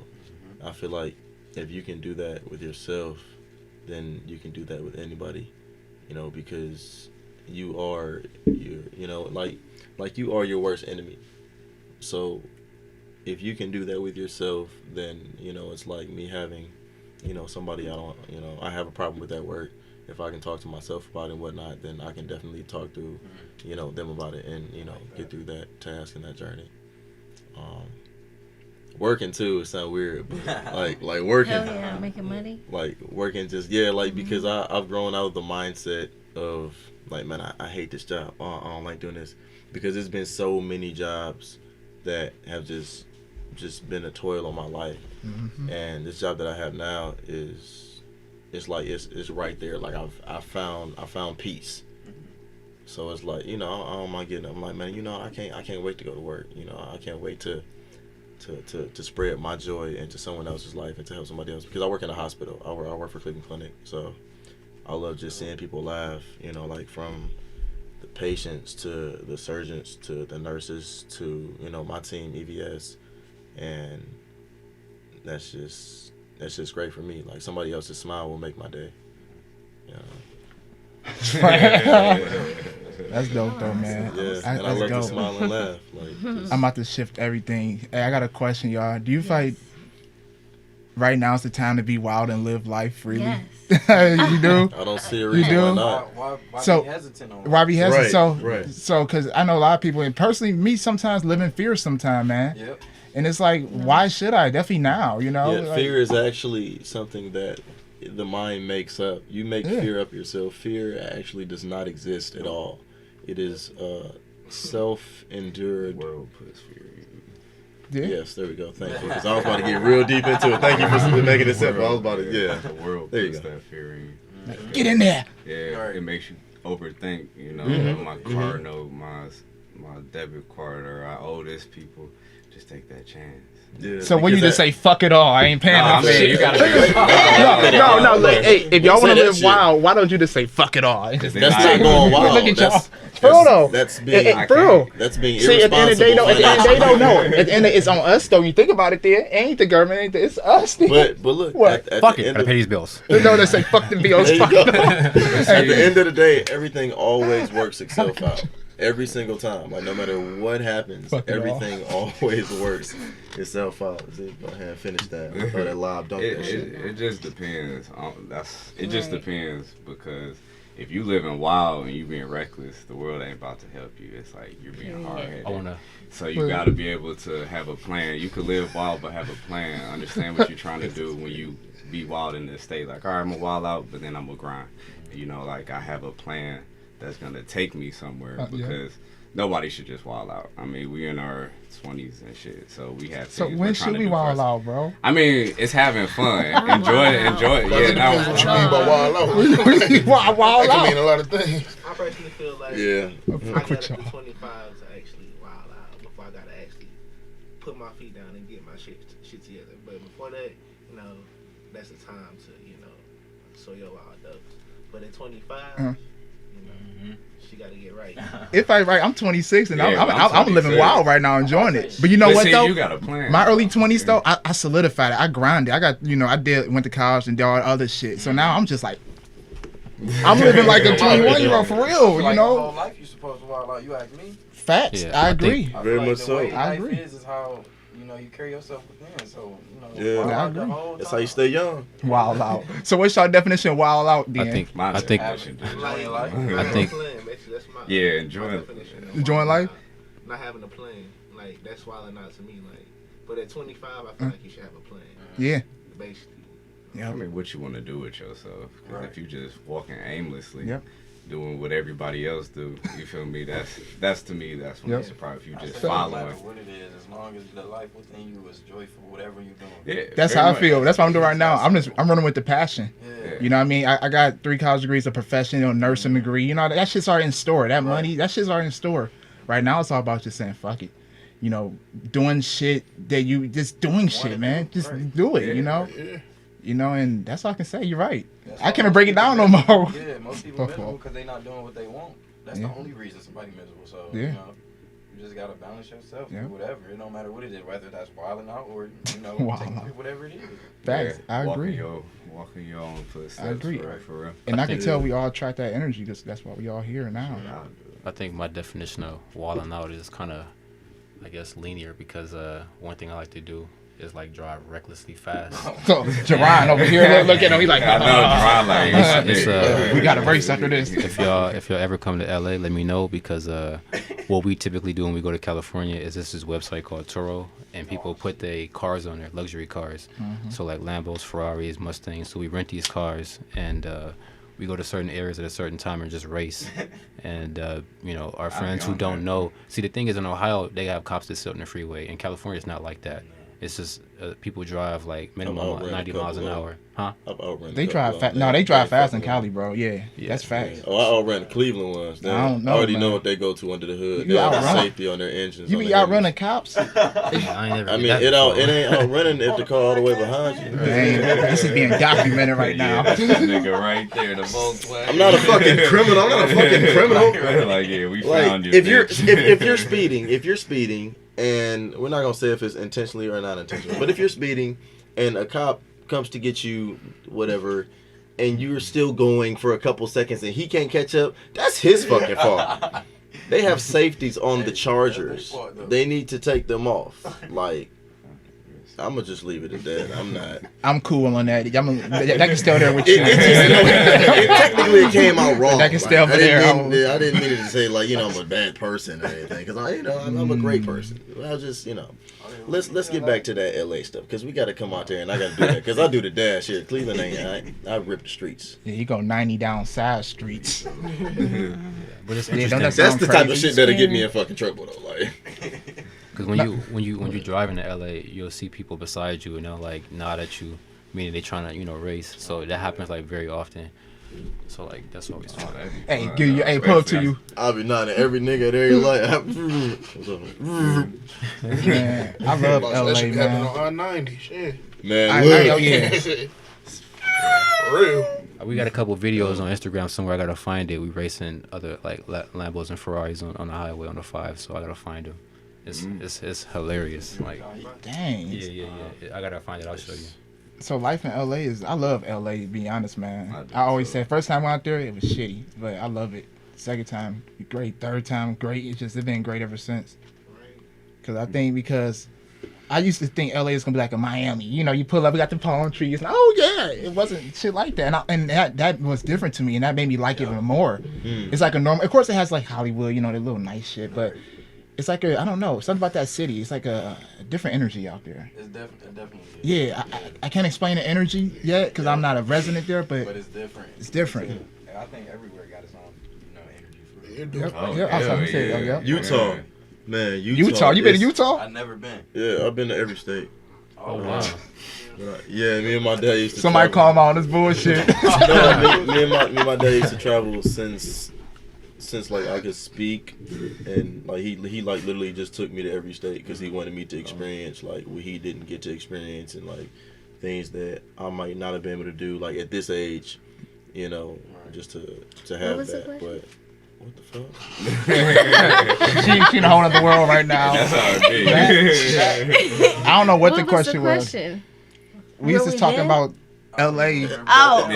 I feel like if you can do that with yourself, then you can do that with anybody, because you are like you are your worst enemy. So if you can do that with yourself, then it's like me having somebody I have a problem with at work. If I can talk to myself about it and whatnot, then I can definitely talk to them about it and get through that task and that journey. Working too, it sounds weird, but like working. Hell yeah, making money. Like working, because I've grown out of the mindset of like, man, I hate this job. I don't like doing this, because there's been so many jobs that have just been a toil on my life, and this job that I have now is it's right there. Like I found peace. So it's like, I don't mind getting up. I'm like, man, I can't wait to go to work. I can't wait to spread my joy into someone else's life and to help somebody else, because I work in a hospital. I work for Cleveland Clinic, so I love just seeing people laugh, like from the patients to the surgeons to the nurses to my team, EVS, and that's just great for me. Like, somebody else's smile will make my day. That's dope though, man. Yeah, and I love to smile and laugh. Like, I'm about to shift everything. Hey, I got a question, y'all. Do you feel like right now is the time to be wild and live life freely? Yes. You do? I don't see a You reason do? why not. Why So- be hesitant on Why be hesitant? Right. So, because I know a lot of people, and personally, me sometimes live in fear sometimes, man. Yep. And it's like, why should I? Definitely now, you know? Yeah, Like, fear is actually something that the mind makes up. You make fear up yourself. Fear actually does not exist at all. It is self-endured. The world puts fear in you. Yeah. Yes, there we go. Thank you. Because I was about to get real deep into it. Thank you for making it simple. I was about to, The world There you puts go. that fear in you. Get in there. Yeah, Right. it makes you overthink. You know, my car note, my debit card, or I owe this people. Just take that chance. Yeah, So when you because just say, fuck it all, I ain't paying Nah, off man, shit. you gotta No, look, hey, if y'all want to Say that live shit. wild, why don't you just say, fuck it all? that's not going wild. Look at y'all. That's, For real, though. That's being, For real. that's being See, at the end of the day, irresponsible. though, at the end, it's on us, though. You think about it, there. It ain't the government, it's us. But look, What? at Fuck the it. end Gotta of, pay these bills. No, they say, fuck the bills. there you Fuck go. it all. At the end of the day, everything always works itself out. Every single time. Like, no matter what happens, Fuck it all. everything always works itself out. See, go ahead and finish that. Throw that lob, dunk that shit. It just depends. It just depends, because if you living wild and you being reckless, the world ain't about to help you. It's like you're being hard-headed. I wanna. So you got to be able to have a plan. You could live wild but have a plan. Understand what you're trying to do when you be wild in this state. Like, all right, I'm gonna wild out, but then I'm gonna grind. You know, like, I have a plan that's gonna take me somewhere, because nobody should just wild out. I mean, we in our 20s and shit, so we have. So things when we're trying should to we do wild first. out, bro? I mean, it's having fun. Enjoy it. Yeah, That's what you mean by wild out. Wild That can mean out. a lot of things. I personally feel like Yeah. I gotta with be y'all. 25 to actually wild out before I gotta actually put my feet down and get my shit together. But before that, you know, that's the time to, you know, sow your wild oats. But at 25, you know, she gotta get right. If I right, I'm 26 and Yeah, I'm living 26. wild right now, enjoying it. But you know But what see, though? you got a plan. My early 20s though, I solidified it. I grinded. I got, went to college and did all the other shit. So now I'm just like, I'm living like a 21-year-old for real, Like you your know? whole life you supposed to wild out. You ask me. Facts. Yeah, I I agree. think- I Very feel like much the so. way I life agree. is how you carry yourself within. So Yeah. wild I out the agree. whole That's how you time. stay young. Wild out. So what's your definition of wild out then? I think. My I think. definition. Enjoying life. I think- Plan, basically, that's my Yeah, my enjoying- definition of Enjoying wild life? out. Not having a plan, like that's wilding out to me. Like, but at 25, I feel like you should have a plan. Yeah. Basically. I mean, what you want to do with yourself. 'Cause Right. if you just walking aimlessly, Yep. doing what everybody else do, you feel me? That's to me. That's when Yep. it's a problem. If you I just say no matter following. what it is, as long as the life within you is joyful, whatever you're doing. Yeah, That's very how I much. feel. That's what I'm doing right now. I'm running with the passion. Yeah. You know what I mean? I got 3 college degrees, a professional nursing degree. You know, that shit's already in store. That money, that shit's already in store. Right now, it's all about just saying, fuck it. You know, doing shit that you just doing shit, man. Just right. do it, you know? Yeah. You know, and that's all I can say. You're right. That's I why can't most break it people down no miserable. more. Yeah, most people miserable because they're not doing what they want. That's Yeah. the only reason somebody miserable. So, Yeah. you know, you just got to balance yourself. Yeah. Do whatever. It don't matter what it is, whether that's wilding out or, Wilding taking out. whatever it is. Facts. I agree. Walking your own footsteps. I agree. For real. And I can think- tell we all attract that energy because that's why we all here now. I think my definition of wilding out is kind of, I guess, linear, because one thing I like to do is like drive recklessly fast. So, Jerron over here, look at him. He's like, I know, Jerron, like, It's, we got a race after this. if y'all ever come to LA, let me know, because what we typically do when we go to California is this website called Turo, and people put their cars on there, luxury cars. So like Lambos, Ferraris, Mustangs. So we rent these cars, and we go to certain areas at a certain time and just race. And our friends who don't know, see, the thing is, in Ohio they have cops that sit on the freeway. In California, it's not like that. It's just people drive like minimum 90 miles an hour. Huh? I've outran They a couple drive of fast. them. No, they drive fast in fucking Cali, bro. Yeah, Yeah. that's facts. Oh, I outran the Cleveland ones. Damn. I don't know, I already man. know what they go to under the hood. You They have outrun- safety on their engines. You on be their outrunning heavies. cops? I ain't never I did mean, that it before. ain't outrunning if the car all the way behind you. Man, this is being documented right now. Yeah, that nigga right there, the Volkswagen. I'm not a fucking criminal. I'm not a fucking criminal. Like, yeah, we Like, found you. if you're bitch. if you're speeding, and we're not gonna say if it's intentionally or not intentionally, but if you're speeding and a cop comes to get you, whatever, and you're still going for a couple seconds and he can't catch up, that's his fucking fault. They have safeties on the Chargers. They need to take them off. Like, I'm gonna just leave it at that. I'm not. I'm cool on that. That can stay there with you. Technically, it came out wrong. That can stay over there. I didn't mean it to say like I'm a bad person or anything, because I'm a great person. I just let's get back to that LA stuff, because we got to come out there and I got to do that, because I do the dash here. Cleveland ain't. I rip the streets. Yeah, you go 90 down side streets. But it's interesting. That's the type of shit that'll get me in fucking trouble though. Like, because when you drive into LA, you'll see people beside you and they'll like nod at you, meaning they trying to race. So that happens like very often. So like that's always fun. Hey, give you pull up to you. I'll be nodding at every nigga there. Like, man, I love LA, that man. On I-90, shit. Man, I yeah. For real. We got a couple videos on Instagram somewhere. I gotta find it. We racing other like Lambos and Ferraris on the highway on the 5. So I gotta find them. It's hilarious. Like, dang. Yeah. I gotta find it. I'll show you. So life in LA I love LA, to be honest, man. I always say first time out there it was shitty, but I love it. Second time great, third time great. It's been great ever since. Because I used to think LA is gonna be like a Miami. You pull up, we got the palm trees. And, oh yeah, it wasn't shit like that. And that was different to me, and that made me like it even more. It's like a normal. Of course, it has like Hollywood, the little nice shit, but it's like I don't know, something about that city. It's like a different energy out there. It's definitely. Yeah, I can't explain the energy yet because I'm not a resident there, but it's different. It's different. I think everywhere got its own, energy for it. Utah. Man, Utah. You been to Utah? I've never been. Yeah, I've been to every state. Oh wow. Yeah, me and my dad used to. Somebody call him on this bullshit. No, me and my dad used to travel since like I could speak, and like he like literally just took me to every state because he wanted me to experience like what he didn't get to experience, and like things that I might not have been able to do like at this age, just to have that. But what the fuck? she in a whole other world right now. That's how it be. I don't know what the question was. We used to talking about LA. Oh.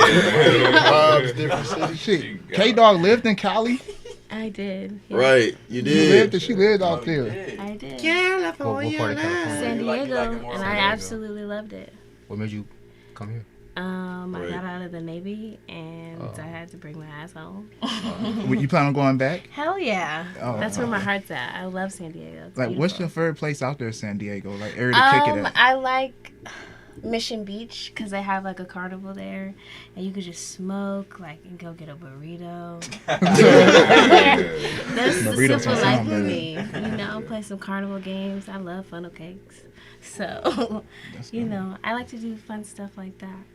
Shit. K-Dog lived in Cali. I did. Yeah. Right, you did. She lived out there. I did. California. What part of California? San Diego, and I absolutely loved it. What made you come here? I got out of the Navy, and I had to bring my ass home. You plan on going back? Hell yeah. That's where my heart's at. I love San Diego. It's beautiful. What's your favorite place out there in San Diego? Like, area to kick it at? I like Mission Beach because they have like a carnival there, and you could just smoke and go get a burrito. That's the simple life for me. Play some carnival games. I love funnel cakes, so I like to do fun stuff like that.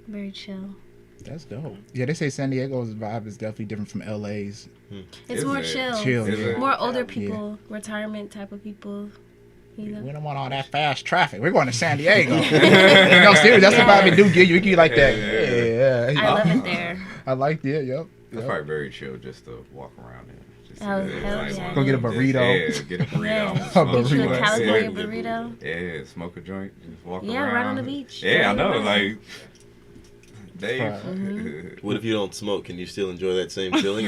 Very chill. That's dope. Yeah, they say San Diego's vibe is definitely different from LA's. It's more chill. Yeah. More older people, retirement type of people. We don't want all that fast traffic. We're going to San Diego. No, seriously, that's the vibe they do give you. You get like that. Yeah. I love it there. I like it. Yep. It's probably very chill just to walk around there. Hell yeah. Go get a burrito. Get a burrito. A burrito. A California burrito. Yeah, smoke a joint, just walk around. Yeah, right on the beach. Yeah, I know. Like, Dave. What if you don't smoke? Can you still enjoy that same feeling?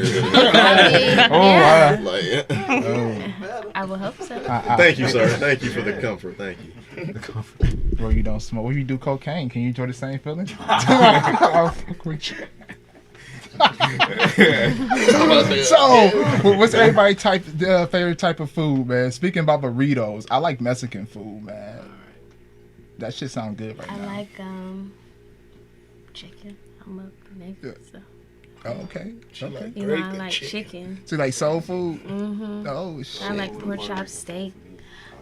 I will hope so. Thank you, sir. Thank you for the comfort. Thank you. The comfort. Well, you don't smoke. What if you do cocaine? Can you enjoy the same feeling? So, what's everybody's favorite type of food, man? Speaking about burritos, I like Mexican food, man. That shit sound good right now. I like chicken. I'm a nigga, so. Oh, okay. Okay. I like chicken. So you like soul food? Mm-hmm. Oh shit. I like pork chop steak.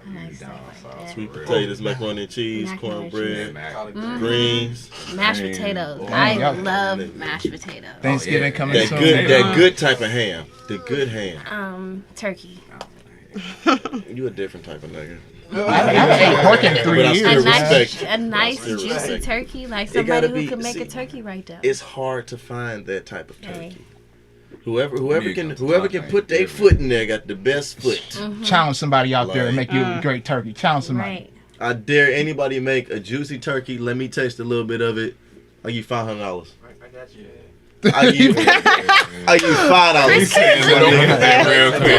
I like stuff like that. Sweet potatoes, macaroni and cheese, cornbread, greens, mashed potatoes. I love mashed potatoes. Thanksgiving coming soon. That good type of ham. The good ham. Turkey. You a different type of nigga. I haven't ate pork in 3 years. A nice juicy turkey, like somebody who can make a turkey right there. It's hard to find that type of turkey. Whoever can put their foot in there got the best foot. Mm-hmm. Challenge somebody out there and make you a great turkey. Challenge somebody. Right. I dare anybody make a juicy turkey. Let me taste a little bit of it. I'll give you $500. I got you. I give you I give you $5. You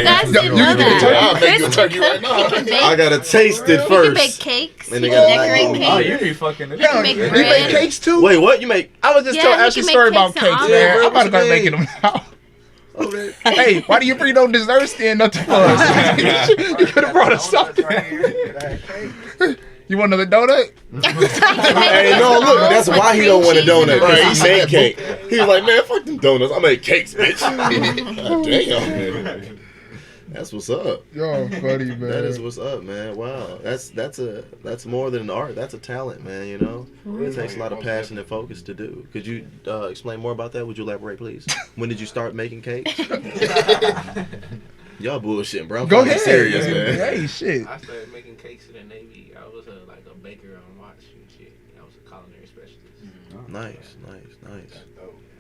guys didn't know that. Chris can cook. He can bake. I gotta taste it He first. can bake cakes. And He they can gotta decorate knock cakes. on you be fucking it. He can make You bread. make cakes too? Wait, what? You make? I was just Yeah, telling he Ashley a can story make about cakes and cakes, man. all I'm about to go that. making them now. Hey, why do you bring no desserts then? Nothing for us. You could have brought us something. You want another donut? Hey, no, look, that's why he don't want a donut. Because he made cake. He was like, man, fuck them donuts. I make cakes, bitch. God damn. That's what's up. Yo, funny, man. That is what's up, man. Wow, that's more than an art. That's a talent, man. You know, it takes a lot of passion and focus to do. Could you explain more about that? Would you elaborate, please? When did you start making cakes? Y'all bullshitting, bro. I'm Go fucking ahead. serious, man. Hey, shit. I started making cakes in the Navy. I was like a baker on watch and shit. I was a culinary specialist. Nice.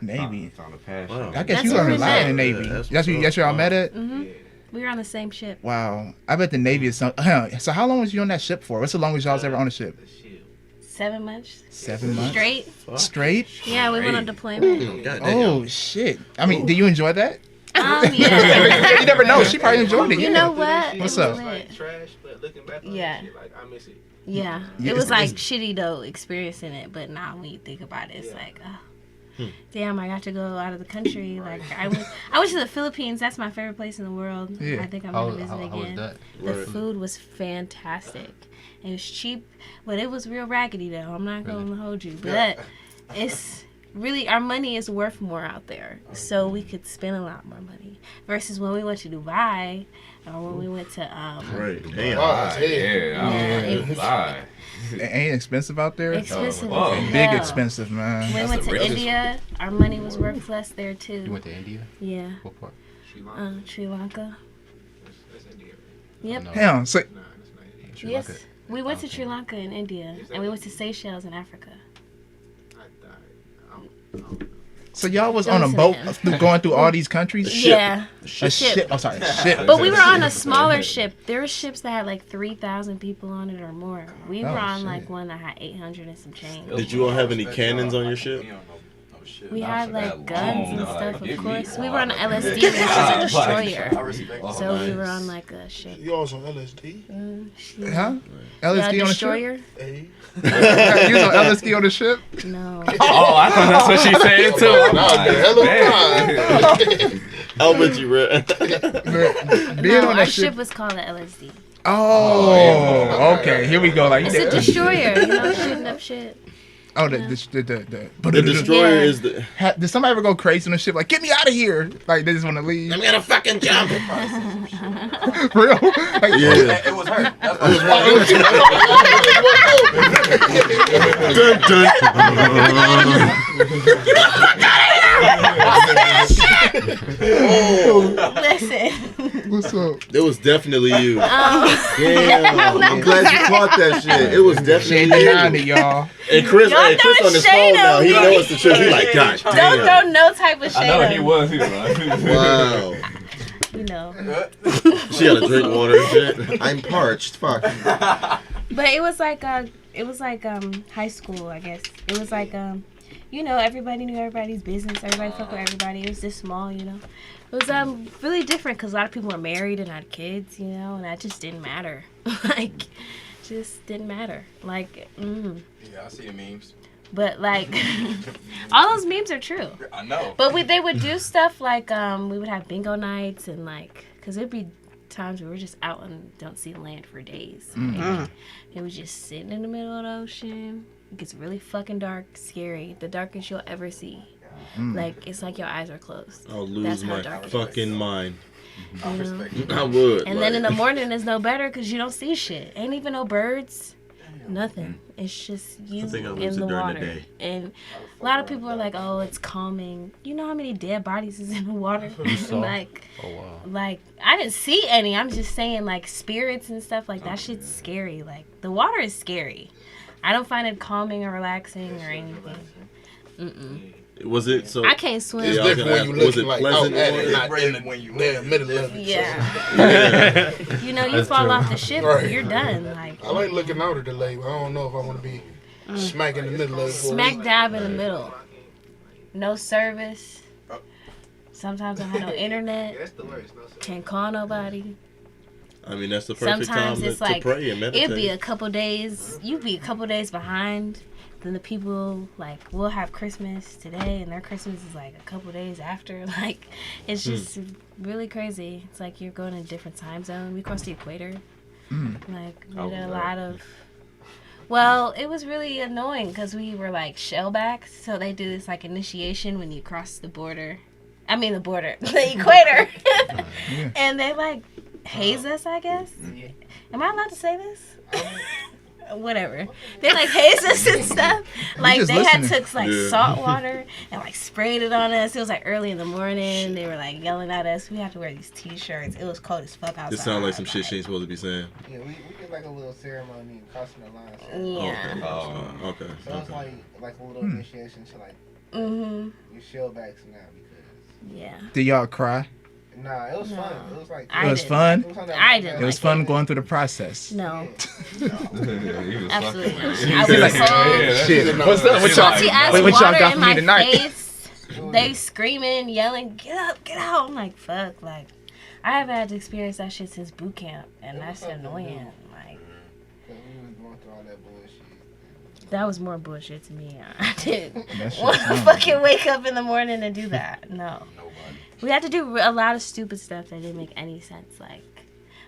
Navy. Found a passion. Wow. I guess That's you where learned a we lot met. in the Navy. Yeah, That's where y'all met at? Mm-hmm. Yeah. We were on the same ship. Wow. I bet the Navy is some. So how long was you on that ship for? What's the longest y'all was ever on a ship? The shit. 7 months 7 months. straight. Fuck. Straight? Yeah, we went on deployment. God damn. Oh shit! I mean, did you enjoy that? Yeah. You never know. She probably enjoyed it. You yeah. know what? What's It up? was It's like lit. trash, but looking back on Yeah. that shit, like I miss it. Yeah. Yeah, It was it's- like it's- shitty though experiencing it, but now when you think about it, it's like, oh, damn, I got to go out of the country. Like I went to the Philippines. That's my favorite place in the world. Yeah. I think I'm How gonna visit was again. that? The Right. food was fantastic. It was cheap, but it was real raggedy though. I'm not gonna hold you, but it's really our money is worth more out there, so we could spend a lot more money versus when we went to Dubai or when we went to Right. Damn. Wow, Yeah, it was lie. It ain't expensive out there. expensive. Whoa. as Big hell. expensive, man. When we went the to richest India, our money was worth less there You too. went to India? Yeah, What part? Sri Lanka. Sri Lanka. That's India. Yep. No. Damn. So Nah, that's not India. Sri Yes, Lanka. we went to Sri Lanka and India, Is that and we went to India? Seychelles in Africa. I don't know. so y'all was on a boat going through all these countries. Yeah, A ship. ship. Oh, sorry, a ship. But we were on a smaller ship. There were ships that had like 3,000 people on it or more. We Oh, were on shit. like one that had 800 and some change. Did you all have any cannons on your ship? We had like guns and stuff, of give me course. We one. were on an LSD, which is a destroyer. respect So we were on like a ship. You also on LSD? Huh? Yeah, LSD on the ship. destroyer? Hey. You was on LSD on the ship? No. Oh, I thought that's what she said too. I'm That was like, the hell of a man. time. I'll bet you read. Being No, on our that ship ship. was called the LSD. Oh, okay. Here we go. Like It's a destroyer, you know, shooting up shit. oh, the The destroyer Yeah. is the. Did somebody ever go crazy on the ship? Like, get me out of here! Like, they just want to leave. I'm gonna fucking jump. For real? Like, Yeah. It was her. That's Listen. What's up? It was definitely you. Damn. I'm glad you caught that shit. It was She ain't definitely denying it, you. y'all. And Chris, Y'all hey, Chris throwing on his shade phone now. on He me. knows the truth. He like, God Don't damn. throw no type of shade I know on he me. was. He was. Wow. You know. She gotta drink water and shit. I'm parched. Fuck. But it was like high school, I guess. It was like you know, everybody knew everybody's business. Everybody fucked with everybody. It was just small, you know. It was really different because a lot of people were married and had kids, you know, and that just didn't matter. Like, just didn't matter. Like, Yeah, I see the memes. But like, all those memes are true. I know. But they would do stuff like we would have bingo nights and like, cause it'd be times where we're just out and don't see land for days. Like, it was just sitting in the middle of the ocean. It gets really fucking dark, scary. The darkest you'll ever see. Like it's like your eyes are closed. I'll That's lose how my dark it is. fucking mind. I You know? respect it. I would. And then in the morning it's no better because you don't see shit. Ain't even no birds. Nothing. It's just you I think I in lose it the during the water. day. And a lot of people are like, "Oh, it's calming." You know how many dead bodies is in the water? Like, Oh wow. like I didn't see any. I'm just saying, like spirits and stuff like that. Shit's scary. Like the water is scary. I don't find it calming or relaxing or anything. Was it so? I can't swim. It's Yeah, I was different gonna when you ask, was looking it like pleasant out at water? it, not Right in when you the middle of it. Yeah. You know, you That's fall true. off the ship, Right. you're done. Like I like looking out at the lake, but I don't know if I want to be smack in the middle of it. For a smack week. dab in the middle. No service. Sometimes I don't have no internet. Yeah, that's the worst. No, Can't call nobody. I mean, that's the perfect Sometimes time it's to like pray and meditate. it'd be a couple days. You'd be a couple days behind. Then the people like we'll have Christmas today, and their Christmas is like a couple days after. Like it's just really crazy. It's like you're going in a different time zone. We crossed the equator. Like we did a lot of. Well, it was really annoying because we were like shellbacks. So they do this like initiation when you cross the border. I mean the equator, and they like haze us. I guess. Am I allowed to say this? Whatever. They like haze us and stuff. Like they had took like salt water and like sprayed it on us. It was like early in the morning. They were like yelling at us. We had to wear these t-shirts. It was cold as fuck outside. This sounds like some shit she ain't supposed to be saying. Yeah, we did like a little ceremony crossing the line. Yeah. Oh, okay. So it's like a little initiation to like your shellbacks now because. Yeah. Did y'all cry? Nah, it was fun. It was like it was fun. I didn't. It was fun going through the process. No. Absolutely. I was cold. Shit. What's up? What y'all got for me tonight? They screaming, yelling, "Get up, get out!" I'm like, "Fuck!" Like, I haven't had to experience that shit since boot camp, and that's annoying. Like, that was more bullshit to me. I didn't want to fucking wake up in the morning and do that. No. We had to do a lot of stupid stuff that didn't make any sense. Like,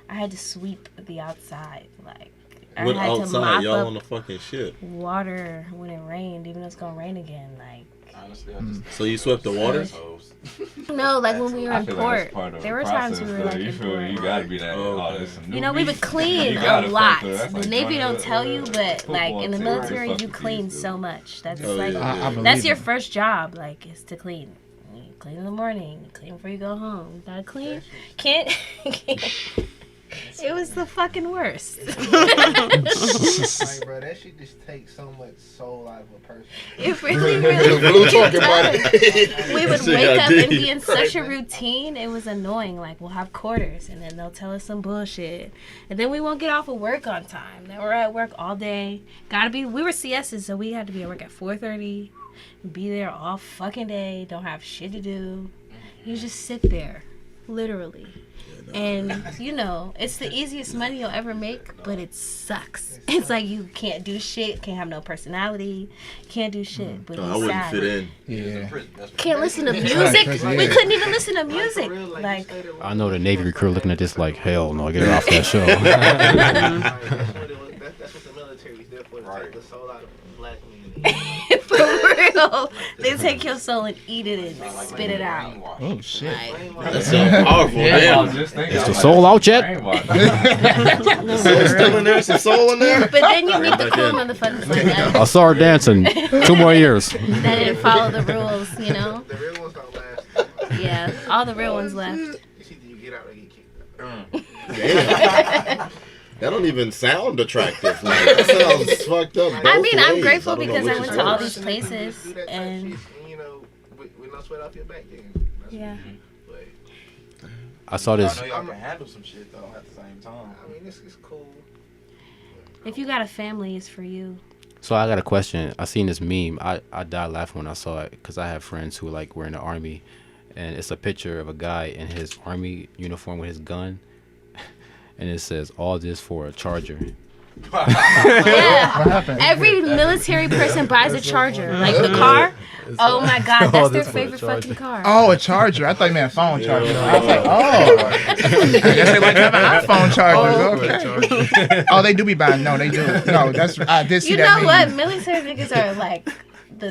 I had to sweep the outside. Like, I What had to outside? mop Y'all up on the fucking ship. water when it rained, even though it's gonna rain again. Like, Honestly, I just So you swept the water? no, like when we were I in feel like port. that's part of There the were times we process, were like though. You in feel me? You port. gotta be that. Oh, there's some new You know, we would meat. clean You a gotta lot. fuck with- that's The like Navy trying don't to, tell you, but like football in the team, military, fuck you with clean these so dudes. much. That's Oh, like yeah, I believe that's your it. first job. Like, is to clean. You clean in the morning. You clean before you go home. You gotta clean. Can't. It was the fucking worst. Like, bro, that shit just takes so much soul out of a person. It really Blue talking about it. We would Shit wake got up and deep. be in such a routine. It was annoying. Like, we'll have quarters, and then they'll tell us some bullshit, and then we won't get off of work on time. Then we're at work all day. We were CSs, so we had to be at work at 4:30. Be there all fucking day. Don't have shit to do. You just sit there, literally. And, you know, it's the easiest money you'll ever make, but it sucks. It's like you can't do shit, can't have no personality, can't do shit. But I wouldn't fit in. Yeah. can't listen to music. We couldn't even listen to music. Like, I know the Navy recruit looking at this like, hell no, get her off that show. That's what the military is there for, to take the soul out of black men. for real, they take your soul and eat it and spit it out. Oh shit. That sounds powerful, damn. Is the soul out yet? Soul still in there? Some soul in there? But then you meet the cool motherfuckers like that. I saw her dancing. 2 more years. That didn't follow the rules, you know? The real ones don't last. Yeah, all the real ones left. It's either you get out or you get kicked out. Damn. That don't even sound attractive. Like, that sounds fucked up. I both mean, I'm ways. grateful I don't know because I which went is to all worse. these places, Do that type and shit, you know, with no sweat off your back, then. That's yeah. But, I saw this. I know y'all can handle some shit though at the same time. I mean, it's cool. If you got a family, it's for you. So I got a question. I seen this meme. I died laughing when I saw it because I have friends who like were in the army, and it's a picture of a guy in his army uniform with his gun, and it says all this for a charger. Yeah. Every military person buys a charger. Like the car. Oh my god, that's their favorite fucking car. Oh, a charger. I thought you meant a phone charger. I was like, oh. I guess they like having iPhone chargers. Okay. Oh, they do be buying. No, they do. No, that's. I did see You that know meme. what? Military niggas are like the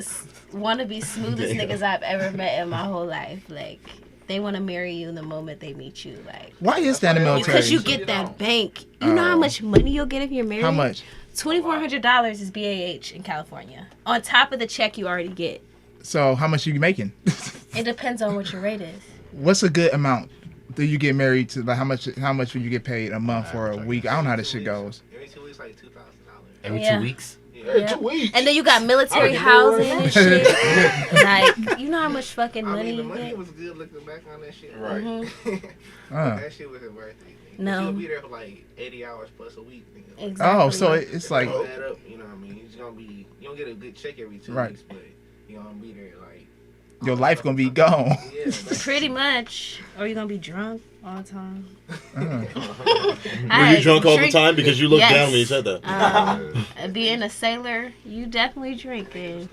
wannabe smoothest niggas I've ever met in my whole life. Like, they want to marry you the moment they meet you. Like, Why is that in the military? because you get that bank. You know how much money you'll get if you're married? How much? $2,400 is BAH in California. On top of the check you already get. So how much you making? It depends on what your rate is. What's a good amount? Do you get married to? Like how much will you get paid a month or a week? I don't know how this shit goes. Every 2 weeks, like $2,000. Every Yeah. 2 weeks? Yeah. 2 weeks. And then you got military housing and shit. Like, you know how much fucking I money mean, the you money get? was good looking back on that shit. Right. That shit wasn't worth it. No. You'll be there for like 80 hours plus a week. Nigga. Like, Exactly. Oh, so it's like. you add up, you know what I mean? It's gonna be, you don't get a good check every 2 Right. weeks, but you're gonna be there like your life gonna be gone. Pretty much. Or you're gonna be drunk all the time. Were you drunk all the time? Because you looked down when you said that. Being a sailor, you definitely drink then.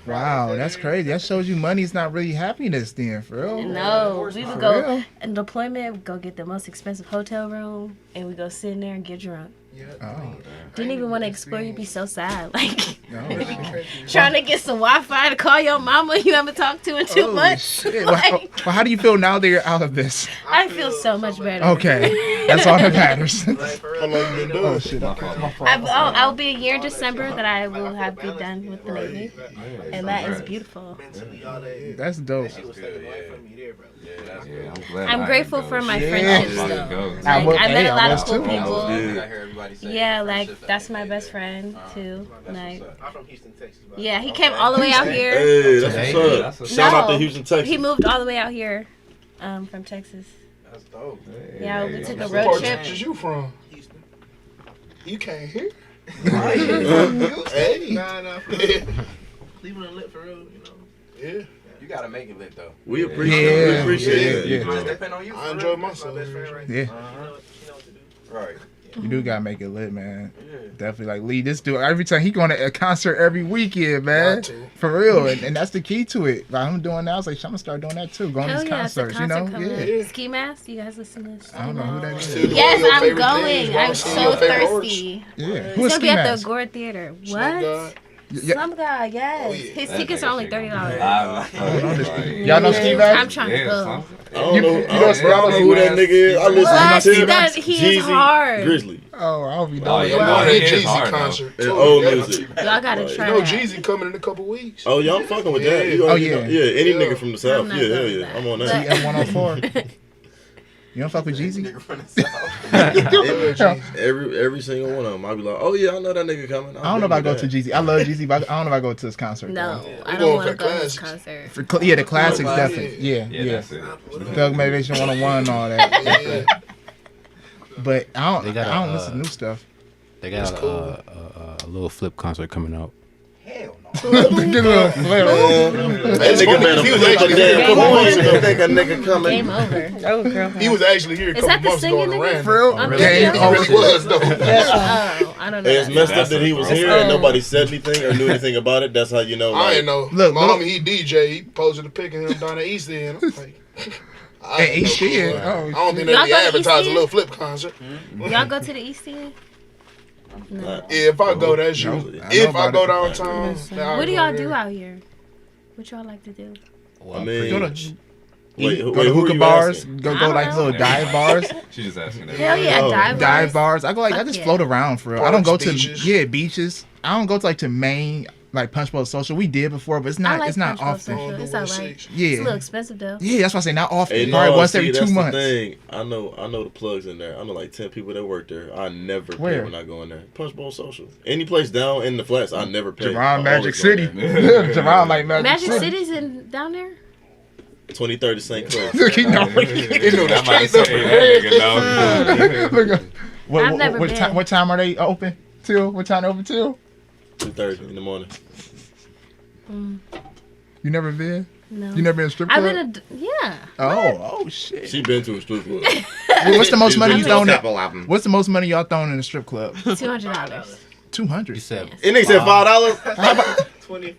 Wow, that's crazy. That shows you money is not really happiness then, for real. No, we would go in deployment, go get the most expensive hotel room, and we go sit in there and get drunk. Didn't even want to explore. You'd be so sad, like trying to get some Wi-Fi to call your mama you haven't talked to in 2 months. Well, how do you feel now that you're out of this? I feel so much better. Okay, that's all that matters. How long you been doing? Oh shit! I'll be a year in December that I will have been done with the Navy, and that is beautiful. That's dope. I'm grateful for my friendships though. Like, I met a lot of cool people. Yeah, like that's my best friend too. Like, I'm from Houston, Texas. yeah, he came all the way out here. Hey, that's what's up. Shout out to Houston, Texas. He moved all the way out here, from Texas. That's dope. Yeah, we took a What road part of trip. Texas you from? Houston. You can't hear? Hey. Nah. Cleveland lit for real, you know. Yeah. You gotta make it lit though. We appreciate Yeah. it. Just depend on you. I enjoy myself. My best friend right Yeah. there. She know what to do. Right. You do gotta make it lit, man. Definitely, like Lee. This dude, every time he going to a concert every weekend, man. Got to. For real, and that's the key to it. Like I'm doing now, I was like, I'm gonna start doing that too. Going Hell to these yeah, it's a concerts, concert you know? coming up. Yeah. Ski Mask, you guys listen to this? I don't know who that is. Still doing Yes, your I'm favorite going. things, I'm bro. so Your favorite thirsty. Yeah. It's Who is gonna Ski be at Mask? the Gore Theater. Slum What? God. Yeah. Slum God, yes. Oh, yeah. His That tickets nigga are only shit $30. Y'all know Ski Mask? I'm trying to go. I don't know who that nigga is. I What? listen to That he is Jeezy, hard. Grizzly, Oh, I'll be Oh, doing yeah, it. boy, Wow, that his is Jeezy hard, though. concert. and too. old Yeah. music. Y'all gotta You try You know that. Jeezy coming in a couple weeks. Oh yeah, I'm fucking with that. Yeah. You already Oh, know. yeah. Any Yeah. nigga from the south. I'm not Yeah, hell going yeah. with I'm on that. that. TM104. You don't fuck with Jeezy? Nigga from the south. Every single one of them. I'll be like, oh yeah, I know that nigga coming. I don't know if I go to Jeezy. I love Jeezy, but I don't know if I go to his concert. No, though. I We don't going want to for go to this classics. concert. Yeah, the classics Yeah. definitely. Yeah, Yeah, yeah. that's it. Thug Motivation 101 and all that. Yeah. But I They got don't a, listen to new stuff. They got a little flip concert coming out. Hell no. Get a little flare. That It's nigga funny, better he was flip actually a damn here. couple months ago. Think a nigga coming. Game over. Oh, girl. He was actually here a Is couple that the months ago singing and nigga? ran. For real? Oh, Game really? He really over. was though. Oh, I don't know. It's that. messed up that he was here and Oh. nobody said anything or knew anything about it. That's how you know. I Like, didn't know. Look, My look. homie, he DJ. He posted a pic of him down at East End. I'm like, I Hey, didn't know East who he End? was. Oh, I don't think Y'all they go to East advertise a End? little flip concert. Y'all go to the East End? No. Yeah, if I go, that's No, usually. I know If I about go it. downtown, then I What do go y'all there. do out here? What y'all like to do? I mean, Go to wait, go wait, to who are hookah you bars. asking? Go I don't like know. little dive bars. She just asking that. Hell yeah, Oh. dive Dive bars. I go like I Fuck just yeah. float around for real. I don't go Parks, to beaches. beaches. I don't go to like to main like Punch Bowl Social. We did before, but it's I not like it's not Punch Bowl often. Social. It's alright. It's a Yeah, little expensive though. yeah. That's why I say not often. Hey, Probably no, once see, every 2 that's months. the thing. I know the plugs in there. I know like 10 people that work there. I never pay Where? when I go in there. Punch Bowl Social. Any place down in the flats, I never pay. I Jerron Magic always go in City. there. Jerron like Magic, Magic City. City's in down there? 23rd St. Clair. Look, he know. I might say that nigga no. Look, I've never what been. time? What time are they open till? What time they open till? 2:30 in the morning. You never been? No. You never been to a strip club? I've been yeah. Oh shit. She been to a strip club. What's the most money you thrown? Apple album. What's the most money y'all thrown in a strip club? $200. 200. You said And they said $5. How about, $25.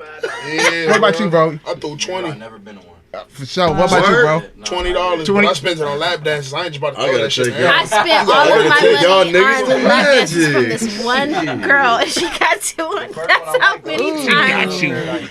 Yeah, what about you, bro? I threw I've 20. never been to one. For sure. What about you, bro? $20, but 20. I spent it on lap dances. I ain't just about to I throw gotta that shit. check in y'all. I hell. spent You all gotta of my take y'all money niggas on to lap dances from Magic. this one girl, and she got 200. That's how many times.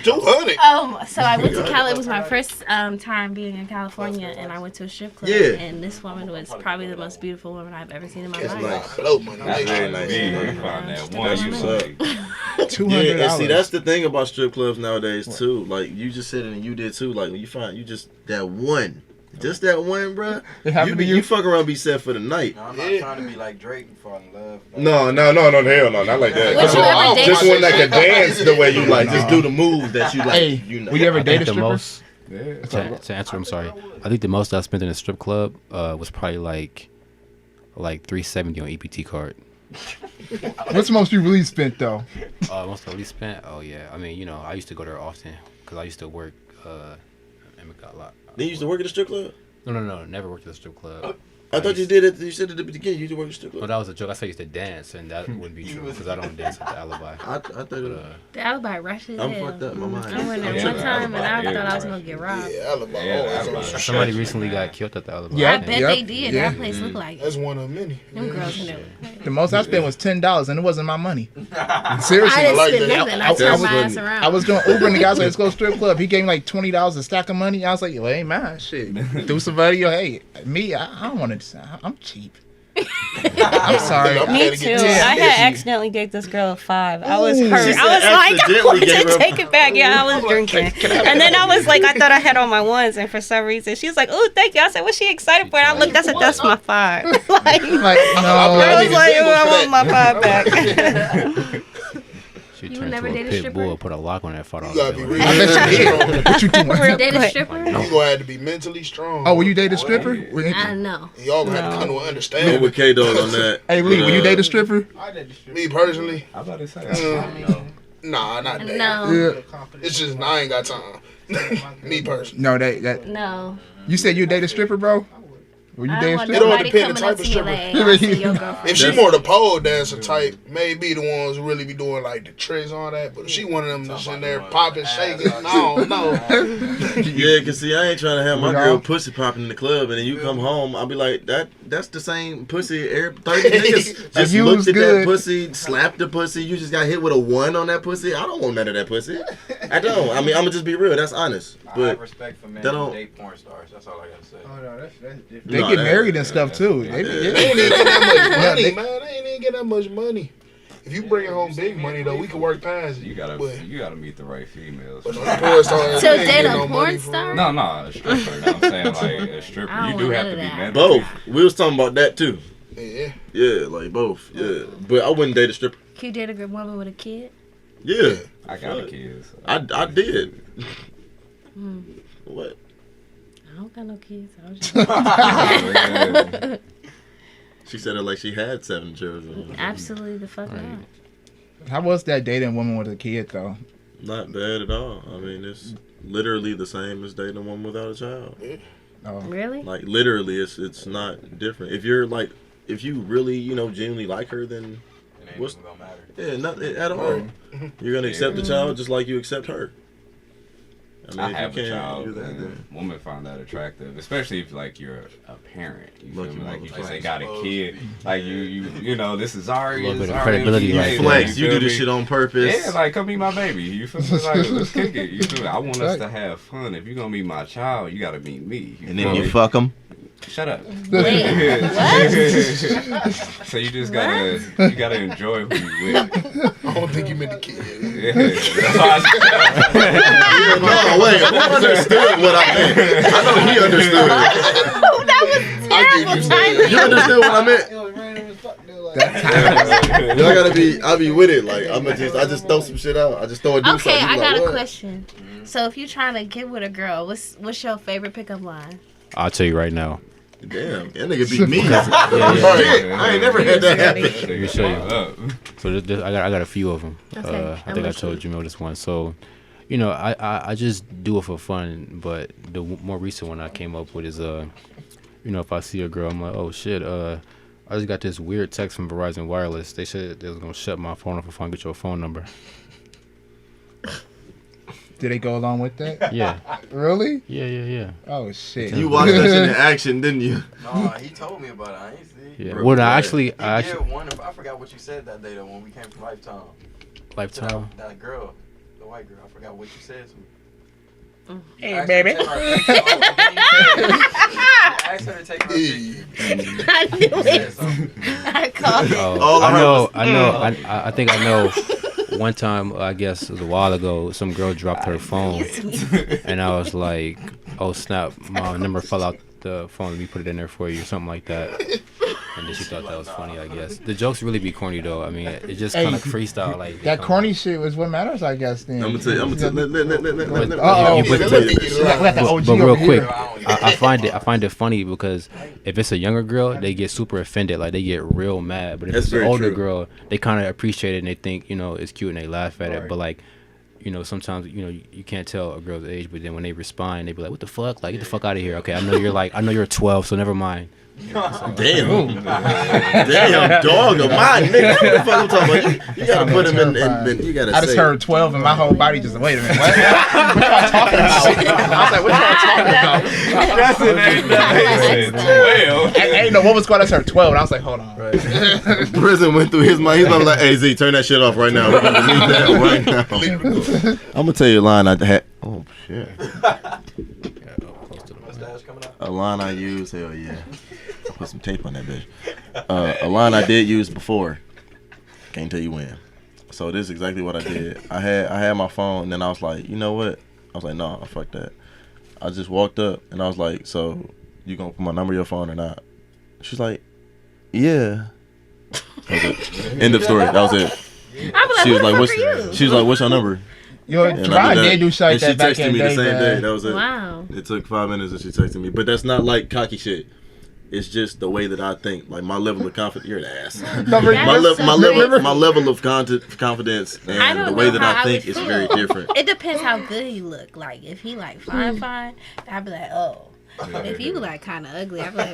200. So I went to Cali. It was my first time being in California, and I went to a strip club. Yeah. And this woman was probably the most beautiful woman I've ever seen in my That's life. nice. Blow money. That's very nice. You find that one. That's You what's like, up. $200. Yeah, and see that's the thing about strip clubs nowadays too. Like you just said it and you did too. Like when you find you just that one, just that one, bruh. It happened to you? You fuck around, be set for the night. No, I'm not trying to be like Drake and fall in love. No, hell no, not like that. Would you ever date Just a one that can dance the way you like. Just No. do the moves that you like. Hey, You know. will you ever I date think a the stripper? most to answer. I'm sorry. I think the most I spent in a strip club was probably like $370 on EPT card. What's the most you really spent though? Most I really spent. Oh yeah, I mean, I used to go there often because I used to work. A lot. They used to work at a strip club? No, never worked at a strip club. I thought you did it. You said at the beginning you used to work at a strip club. Oh, that was a joke. I said I used to dance, and that wouldn't be true because I don't dance at the Alibi. I thought the Alibi rushes. I'm fucked up. My mind. I went there one time and I thought I was gonna get robbed. Yeah, Alibi. Somebody recently got killed at the Alibi. Yeah, I bet they did. Yeah. That place looked like That's one of many. them girls in there. The most I spent was $10, and it wasn't my money. Seriously, I didn't like spend that. nothing. I turned my That's ass around. I was doing Uber, and the guy was like, "Let's go strip club." He gave me like $20 a stack of money. I was like, "Yo, ain't mine, shit." Threw somebody, yo, hey, me, I don't want to. I'm cheap. I'm sorry. Me too. I had accidentally gave this girl a 5. I was hurt. She said I was like, I accidentally want gave her to a take it back. Yeah, I was drinking. And then I was like, I thought I had on my ones, and for some reason, she was like, "Oh, thank you." I said, "What's she excited for?" And I looked, I said, "That's my 5." Like, Like, no. I was like, "Oh, I want my 5 back." She You turned never to a dated a pit stripper? bull, put a lock on that $5. You gotta be bill. really I bet you did. What you doing? You date a stripper? You gonna have to be mentally strong. Oh, will you date a stripper? I know. Y'all gonna have to come to an I'm understanding. with K Dog on that. Hey, Lee, will you date a stripper? Me personally, I'm about to say. nah, not that. No. Yeah. It's just I ain't got time. Me personally. No, that. No. You said you date a stripper, bro? Will you I date a don't want stripper? It all nobody depend the coming up type to of me stripper. like, "Hey, I see your girlfriend." If she more the pole dancer type, maybe the ones who really be doing like the tricks and all that. But if she one of them that's in there popping, shaking, I don't know. Yeah, cause see, I ain't trying to have my girl pussy popping in the club, and then you come home, I'll be like, that's the same pussy. 30 niggas just You looked was at that good. pussy, slapped the pussy. You just got hit with a 1 on that pussy. I don't want none of that pussy. I don't. I mean, I'm gonna just be real. That's honest. I have But respect for men that who don't- date porn stars. That's all I gotta say. Oh no, that's different. They Nah, get that- married and stuff too. They They ain't even get that much money, man. They ain't even get that much money. If you bring home big money though, we can work past it. You gotta But meet the right females. but on porn stars, So they ain't date getting a no porn money for star? it. No, a stripper. No, I'm saying like a stripper. I You don't do want have none to of be that. mentally. both. We was talking about that too. Yeah. Yeah, like both. Yeah, but I wouldn't date a stripper. Can you date a good woman with a kid? Yeah, I got a kid. So. I did. Hmm. What? I don't got no kids. I was just Yeah. She said it like she had 7 children. absolutely the fuck not. How was that dating a woman with a kid though? Not bad at all. I mean, it's literally the same as dating a woman without a child. Oh. Really? Like literally, it's not different. If you're like, if you really genuinely like her, then It ain't what's even gonna matter. yeah, nothing at all. You're gonna accept the child just like you accept her. I if have you a can't child, do that, and then women find that attractive, especially if like you're a parent. You feel Lucky me? Like you motherfucker. just got a kid. Like you know, this is Ari. A little this bit is of Ari, credibility yeah, right yeah, there. flex. You feel do this me? shit on purpose. Yeah, like come be my baby. You feel me? Like let's kick it. You feel me? I want us to have fun. If you're gonna be my child, you gotta meet me. and feel then you me? fuck them. Shut up. Wait, So you just gotta enjoy who you with. I don't think you meant the kid. Yeah. That's why I No, wait. Who understood what I meant? I know he understood. Oh, that was terrible timing. You understood what I meant? It was random as fuck. They were like, Y'all gotta be. I be with it. Like I just throw some shit out. I just throw a deuce Okay, out. I You got like, a what? question. So if you're trying to get with a girl, what's your favorite pickup line? I'll tell you right now. Damn, that nigga beat me. Yeah. Shit, I ain't never had that happen. Let me show you. up. So I got a few of them. Okay, I how think I much told Jamil this one. So, I just do it for fun. But the more recent one I came up with is if I see a girl, I'm like, oh shit, I just got this weird text from Verizon Wireless. They said they was gonna shut my phone off if I don't get your phone number. Did they go along with that? Yeah, Really? yeah. Oh shit. You watched that shit in action, didn't you? No, he told me about it. I ain't see. Yeah. Bro, Well, what? I Did one. I forgot what you said that day though when we came from Lifetime. Lifetime. That girl, the white girl. I forgot what you said to me. Hey, baby. Ask her to take her picture. I knew it. I called it. All I think I know. One time, I guess it was a while ago, some girl dropped her phone, and I was like, "Oh snap! My number fell out the phone. Let me put it in there for you," or something like that. And then she thought that was funny, I guess. The jokes really be corny though. I mean, it just kind of freestyle like that corny shit was what matters, I guess. Then I'm gonna tell you. But real quick, I find it funny because if it's a younger girl, they get super offended, like they get real mad. But if it's an older girl, they kind of appreciate it and they think it's cute and they laugh at it. But like, sometimes you can't tell a girl's age, but then when they respond, they be like, "What the fuck? Like, get the fuck out of here." Okay, I know you're 12, so never mind. Damn, dog of mine, nigga. What the fuck I'm talking about? You gotta put him in. You gotta. I just heard 12 and my whole body just wait a minute. What y'all talking about? I was like, what y'all talking about? That's it. 12. Ain't no what was going on. I heard 12, and I was like, hold on. Right. Prison went through his mind. He's like, "Hey Z, turn that shit off right now. We're gonna delete that right now." I'm gonna tell you a line I had. Oh shit. A line I use. Hell yeah. I put some tape on that bitch. A line I did use before. Can't tell you when. So this is exactly what I did. I had my phone and then I was like, you know what? I was like, nah, fuck that. I just walked up and I was like, so you gonna put my number in your phone or not? She's like, yeah. That was it. End of story. That was it. She was like, what's your number? Yo, Try did do shit like that back in the day. She texted me the same day. That was it. Wow. It took 5 minutes and she texted me. But that's not like cocky shit. It's just the way that I think. Like my level of confidence. You're an ass. My level of confidence and the way that I think is very different. It depends how good he look. Like if he like fine, I'd be like, oh. If you like kind of ugly, I'd be like,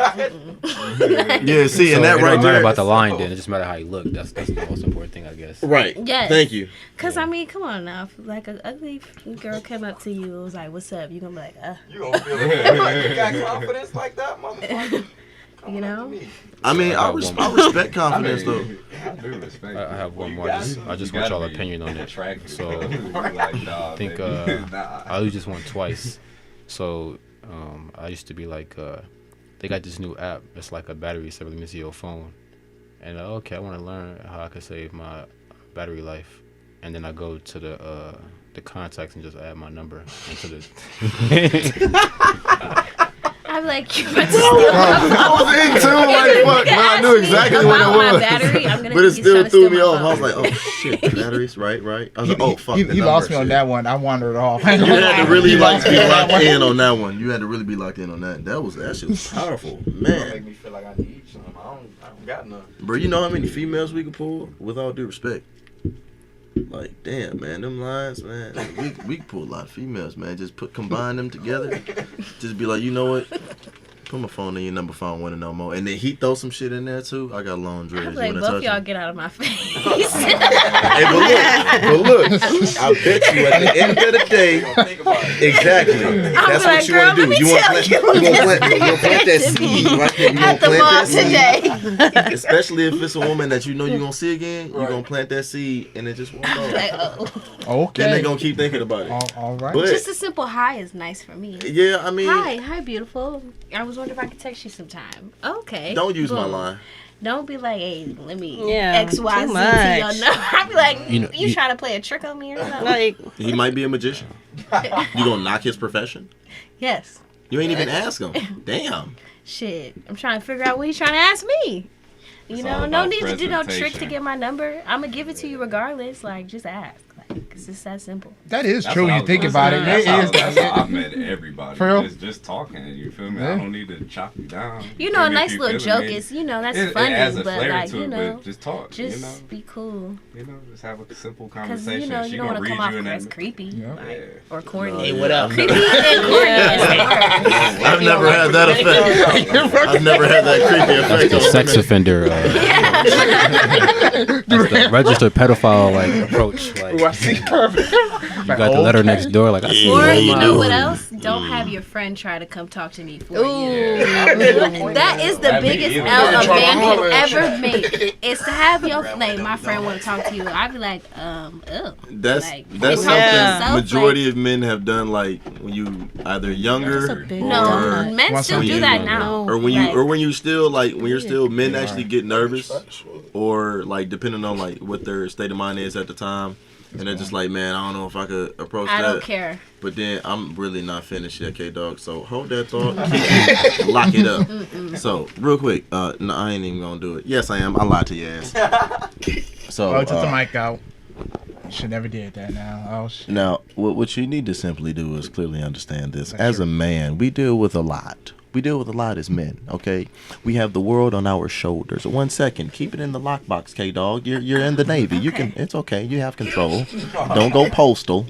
yeah. See, so and that right there. It don't matter about the line. Then it just matter how you look. That's the most important thing, I guess. Right. Yes. Thank you. Cause I mean, come on now. If like an ugly girl came up to you and was like, "What's up?" You gonna be like, You gonna feel like you got confidence like that, motherfucker. You know. I mean, I respect confidence though. I do respect. I have one more. I just want y'all opinion on it. So I think I just went twice. So. I used to be like, they got this new app. It's like a battery saver. Let me see your phone. And okay, I want to learn how I can save my battery life. And then I go to the contacts and just add my number into the. I'm like, you about to steal I was in too, like, fuck, man, I knew exactly what it was. Battery, but it still threw me off. I was like, oh shit, batteries, right. I was like, oh fuck. You lost me on that one. I wandered off. You had to really like be locked in on that one. You had to really be locked in on that. That shit was powerful, man. Make me feel like I need something. I don't got none. Bro, you know how many females we could pull? With all due respect. Like, damn, man, them lines, man. We can pull a lot of females, man. Just combine them together. Just be like, you know what? Put my phone in your number if I don't want it no more. And then he throw some shit in there too. I got long dreads. I'm like, both y'all get out of my face. Hey, but look, I bet you at the end of the day, exactly. That's what you want to do. You want to plant that seed right there. You want to plant that seed. Especially if it's a woman that you know you're going to see again, you're going to plant that seed and then just walk off. Like, okay. Then they're going to keep thinking about it. All right. But just a simple hi is nice for me. Yeah, I mean. Hi, beautiful. I was wondering if I could text you sometime. Okay. Don't use my line. Don't be like, hey, let me XYZ to your number. I'd be like, you trying to play a trick on me or something? Like, he might be a magician. You gonna knock his profession? Yes. You ain't even ask him. Damn. Shit. I'm trying to figure out what he's trying to ask me. You know, no need to do no trick to get my number. I'm gonna give it to you regardless. Like, just ask. It's just that simple. That is true. You think about it. That's how I've met everybody. For real? Just talking. You feel me? Yeah. I don't need to chop you down. You know, a nice little joke is, that's funny. It but like, but just talk. Just be cool. Just have a simple conversation. Because, you don't want to come off as creepy or corny. Hey, what up? Creepy and corny. I've never had that effect. I've never had that creepy effect. That's the sex offender. That's the registered pedophile approach. You got the letter next door. Like, I see. Or you know what else? Don't have your friend try to come talk to me for you. That is the biggest L a man can ever make. Is to have your my friend want to talk to you. I'd be like, That's something majority of men have done. Like when you either younger. No, men still do that now. Or when you're still men actually get nervous, or like depending on like what their state of mind is at the time. And they're just like, man, I don't know if I could approach that. I don't care. But then I'm really not finished yet, K-Dog. So hold that thought. Lock it up. So, real quick. No, I ain't even going to do it. Yes, I am. I lied to your ass. So, took the mic out. You should never did that now. Oh, shit. Now, what you need to simply do is clearly understand this. That's As true. a man, we deal with a lot. We deal with a lot as men, okay? We have the world on our shoulders. 1 second. Keep it in the lockbox, K-Dog. You're in the Navy. You can. It's okay. You have control. Don't go postal.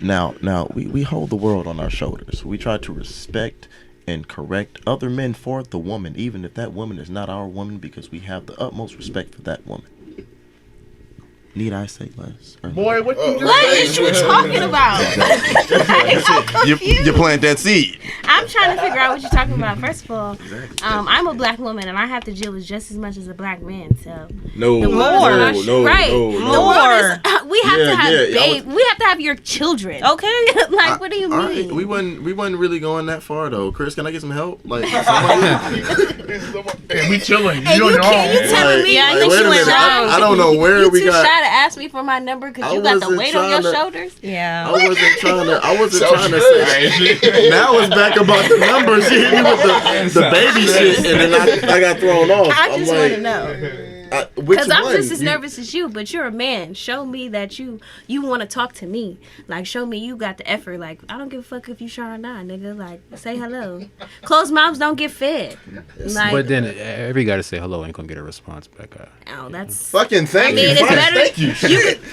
Now, we hold the world on our shoulders. We try to respect and correct other men for the woman, even if that woman is not our woman, because we have the utmost respect for that woman. Need I say less? Boy, what you What is you talking about? You plant that seed. I'm trying to figure out what you're talking about. First of all, I'm a black woman and I have to deal with just as much as a black man. So No, the world is no, right. no, The no. world is, we have to have yeah, we have to have your children. Okay. Like, what do you All right, mean? we wasn't really going that far though. Chris, can I get some help? Like somebody. Hey, we chilling. And You you don't know. can't- you telling me- Yeah, I Like, think wait she a went minute. wrong. I don't know where You we too got. shy to ask me for my number because I you got the wasn't weight on your trying to- shoulders. Yeah. I wasn't trying to say. Now it's back about the numbers. She hit me with the baby shit, and then I got thrown off. I I'm just like, want to know. which Because I'm one? just as nervous as you, but you're a man. Show me that you want to talk to me. Like, show me you got the effort. Like, I don't give a fuck if you shy or not, nigga. Like, say hello. Closed mouths don't get fed. Like, But then every guy to say hello ain't gonna get a response back. oh, that's. Fucking thank I mean, you. it's Fine, better. Thank you.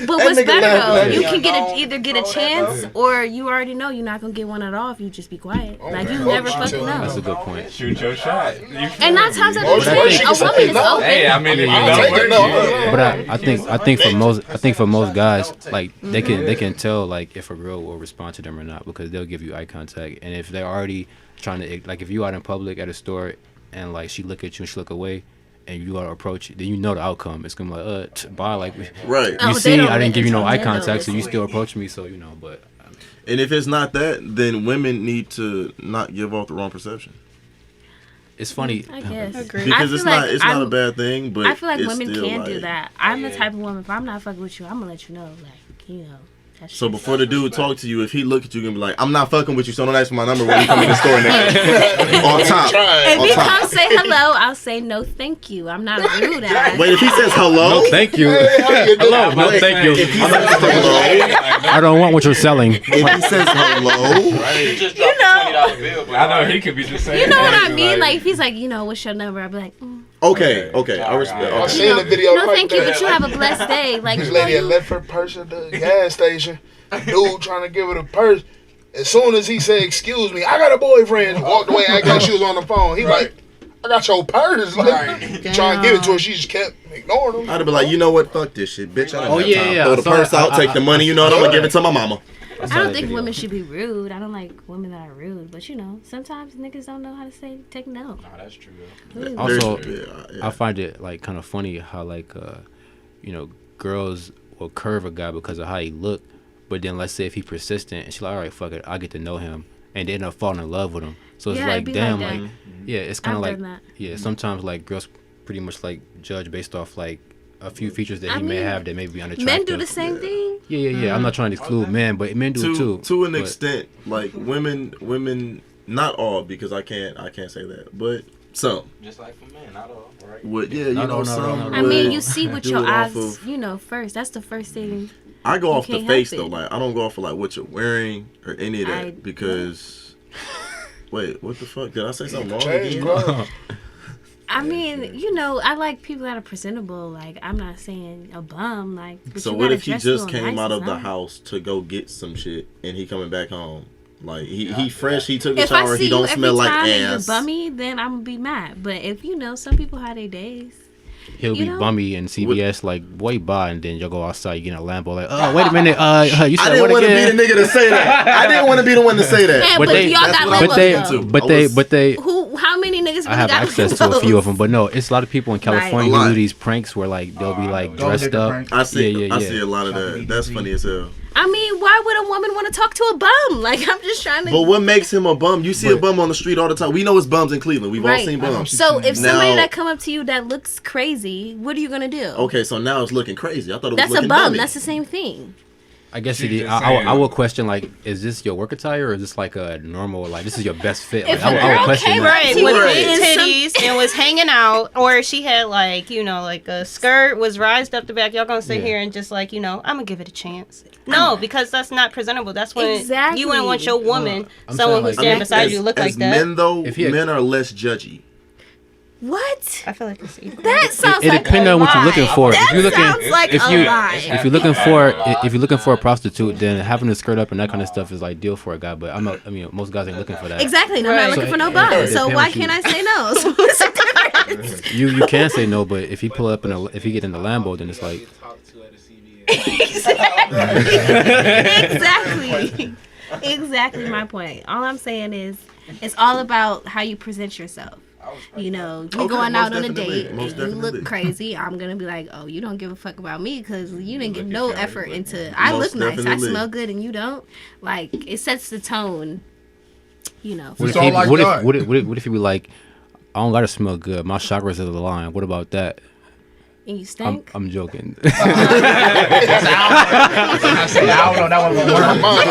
But That what's nigga better laughed though? at You me. can either get a chance, or you already know you're not gonna get one at all if you just be quiet. Like, you never fucking That's a know. good point. Shoot your shot. And 9 times out of But I 10, think- a woman is open. Hey, I mean, if you I'll know take where it, no. you- But I think for most guys, like they can tell like if a girl will respond to them or not because they'll give you eye contact, and if they're already trying to, like, if you out in public at a store and like she look at you and she look away and you gotta approach, then you know the outcome. It's gonna be like bye, like Right. Oh, you they see don't I didn't give you no listen. eye They don't contact, so you listen. still approach me, so you know. But And if it's not that, then women need to not give off the wrong perception. it's funny. I guess. Because it's not a bad thing, but I feel like it's women still can like, do that. I'm the type of woman, if I'm not fucking with you, I'm gonna let you know. Like, you know. That So shit. before the dude talk to you, if he look at you, gonna be like, "I'm not fucking with you, so don't ask for my number when you come in the store, nigga." On top. If On he top. comes say hello, I'll say no thank you. I'm not rude at Wait, if he says hello, No, thank you. Hello, no, Wait, thank you. If he says hello, I don't want what you're selling. if he says hello, I know he could be just saying. You know what I that, mean? Like, if he's like, you know, what's your number? I'll be like, okay, I respect. I Okay. seen the video. no like thank you, that. but you have a blessed day. Like, This you know, lady had left her purse at the gas station. Dude trying to give her the purse. As soon as he said, "Excuse me, I got a boyfriend," walked away acting like she was on the phone. He like, "I got your purse." Like, trying to give it to her, she just kept ignoring him. I'd be like, you know what? Fuck this shit, bitch. I don't Oh, have yeah, time. yeah, Throw I the saw purse that. out, take the money. You know what? I'm gonna give it to my mama. I don't think women should be rude. I don't like women that are rude. But, you know, sometimes niggas don't know how to say take no. Nah, that's true. Though. Also, Yeah. I find it like kind of funny how like you know, girls will curve a guy because of how he look, but then let's say if he persistent and she's like, all right, fuck it, I get to know him, and they end up falling in love with him. So it's Yeah, like, it'd be damn, like like, that. yeah, it's kind of I've like, done that. yeah, sometimes like girls pretty much like judge based off like a few features that I he may mean, have that may be unattractive. Men do the same thing. Yeah. I'm not trying to exclude men, but men do it too. To an But- extent, like women, not all, because I can't say that, but some Just like for men, not all, right? would, yeah, you Not know, all, not some. all, not all. I mean, would you see with do your it off eyes, of- you know, first. That's the first thing. I go You off the can't face help though, it. like I don't go off of like what you're wearing or any of that I- because. Wait, what the fuck? Did I say something wrong Change again? clothes. I mean, you know, I like people that are presentable. Like, I'm not saying a bum. Like, but So you what gotta if he dress just a little came nice out or of the something. house to go get some shit and he coming back home? Like he fresh, he took a If I shower, see he don't you every smell like time and you're ass. bummy, then I'm gonna be mad. But if you know, some people have their days. He'll You be know? bummy in CVS like, boy, bye, and then you'll go outside, you get in a Lambo like, oh, wait a minute, you I said didn't what want to be again? the nigga to say that. I didn't want to be the one to say that. Yeah, But but, they- y'all that's got what I was Lambos getting though. to. But they, Who? How many niggas? I have got access to a few of them, but no, it's a lot of people in California A who lot. do these pranks where like they'll be like Gold dressed digger up. prank. I see, Yeah. I see a lot of that. That's funny as hell. I mean, why would a woman want to talk to a bum? Like, I'm just trying to. But what makes him a bum? You see a bum on the street all the time. We know it's bums in Cleveland. We've all seen bums. So if somebody that come up to you that looks crazy, what are you gonna do? Okay, so now it's looking crazy. I thought it was that's looking a bum. dummy. That's the same thing. I guess I will question, like, is this your work attire or is this like a normal, like, this is your best fit? Like, I would question right, with big titties and was hanging out, or she had like, you know, like a skirt was raised up the back. Y'all gonna sit here and just like, you know, I'm gonna give it a chance. No, because that's not presentable. That's when you wouldn't want your woman, someone who's standing beside you, look like that. Men though, men are less judgy. What? I feel like it's equal. That sounds it like depends on what you're looking for. That if you're looking, sounds like if a you lie. if you're looking for a prostitute, then having a skirt up and that kind of stuff is like deal for a guy. But I mean, most guys ain't looking for that. Exactly. And I'm not looking for no bum. So why can't I say no? So what's the difference? You can say no, but if he pull up if he get in the Lambo, then it's like. Exactly my point. All I'm saying is it's all about how you present yourself. You know, you going out on a date and you look crazy, I'm gonna be like, oh, you don't give a fuck about me because you didn't give no effort into. I look nice, I smell good, and you don't. Like, it sets the tone. You know. What if he be like, I don't gotta smell good, my chakras are the line. What about that? And you stink? I'm joking. I said, I don't know. That one was one of mine.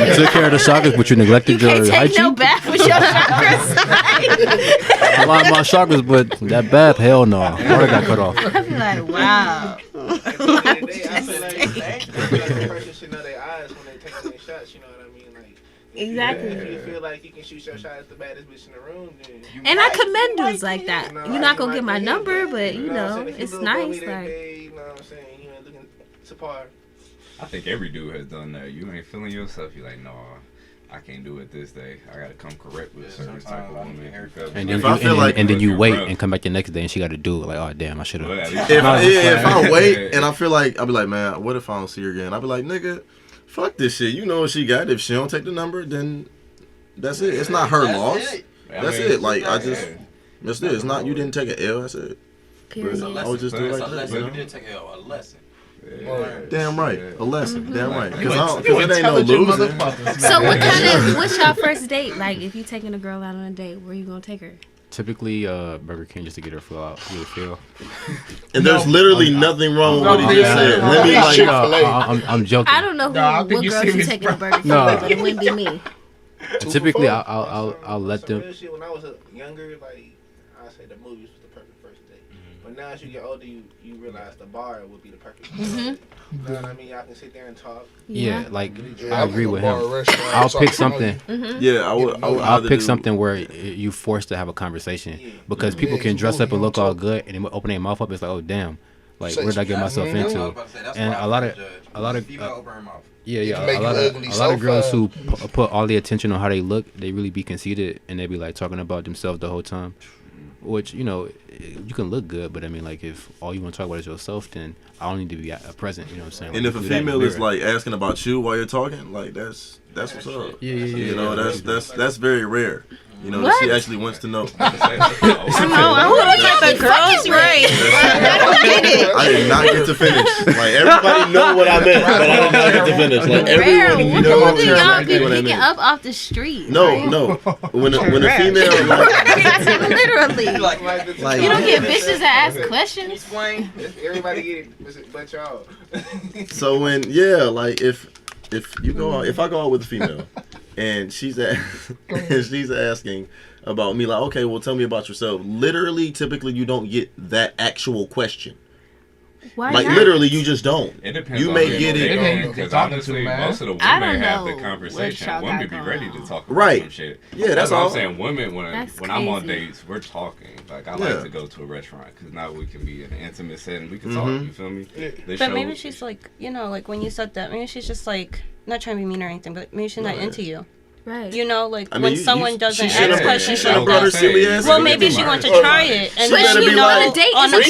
You took care of the chakras, but you neglected your hygiene. You can't take no bath with your chakras. I like my chakras, but that bath, hell no. Part got cut off. I'd be like, wow. I feel like the person should know their eyes when they take their shots. You know what I mean? Like. Exactly. If you feel like you can shoot your shot as the baddest bitch in the room, then and I commend dudes like that. You're not gonna get my number, but you know, it's nice. Like, you know what I'm saying? You ain't looking to par. I think every dude has done that. You ain't feeling yourself. You're like, no, I can't do it this day. I gotta come correct with a certain type of woman. And then you wait and come back the next day and she got to do it. Like, oh damn, I should have. If I wait and I feel like I'll be like, man, what if I don't see her again? I'll be like, nigga. Fuck this shit. You know what she got. If she don't take the number, then that's it. It's not her loss. That's it. Like, that's it. It's not, you didn't take an L. That's it. Period. I would just do it like that. You did take a lesson. Damn right. A lesson. Damn right. Because it ain't no losing. So what's your first date? Like, if you taking a girl out on a date, where you gonna take her? Typically, Burger King just to get her feel out, get her feel. And there's literally nothing wrong with what he just said. Let me I'm joking. I don't know what girl you taking a Burger King, but it wouldn't be me. Typically, I'll let them. When I was younger, like I say, the movies was the perfect first date. But now as you get older, you realize the bar would be the perfect first date. You know what I mean? Y'all can sit there and talk. Yeah, like I agree with him. I'll pick something. Yeah, I'll pick something where you forced to have a conversation because people can dress up and look all good and then open their mouth up. It's like, oh damn, like what did I get myself into? And a lot of a lot of girls who put all the attention on how they look, they really be conceited and they be like talking about themselves the whole time. Which, you know, you can look good, but I mean, like, if all you want to talk about is yourself, then I don't need to be present, you know what I'm saying? Like, and if a female is, like, asking about you while you're talking, like, that's what's up. Yeah. You know, that's very rare. You know, she actually wants to know. I know. Who the type of girls, right? I don't get it. I did not get to finish. Like, everybody know what I meant, but I did not get to finish. Like, everyone knows exactly what I meant. Picking up off the street. No. When a female, literally, like, you don't get bitches that ask questions. Explain. Everybody get it, but y'all. So if I go out with a female and she's asking about me, like, okay, well, tell me about yourself. Literally, typically, you don't get that actual question. Why like, not? Literally, you just don't. It depends. You may get it. Because honestly, most of the women have the conversation. Women be ready to talk about some shit. Yeah, that's all. I'm saying. Women, when I'm on dates, we're talking. Like, I like to go to a restaurant because now we can be in an intimate setting. We can talk. You feel me? But maybe she's like, you know, like when you said that, maybe she's just like, not trying to be mean or anything, but maybe she's not into you. Right. You know, like when someone doesn't ask questions like that. Well, maybe she wants to try it, and then you know, on a date on the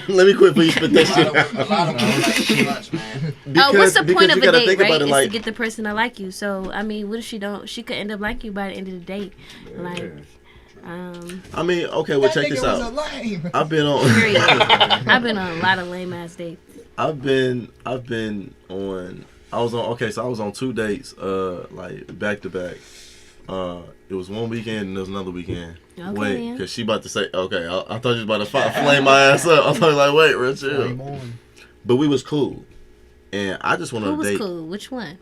phone. Let me quit, please. But that shit. A lot of them like too much, man. What's the point of a date, right? Is to get the person to like you. So, I mean, what if she don't? She could end up liking you by the end of the date. Like, I mean, okay, well, check this out. I've been on. I've been on a lot of lame ass dates. I've been on. I was on 2 dates, like back to back. It was one weekend and there was another weekend. Okay, wait, because she about to say, okay, I thought you was about to flame my ass up. I thought like, wait, real chill. But we was cool, and I just wanted to date. Who was cool? Which one?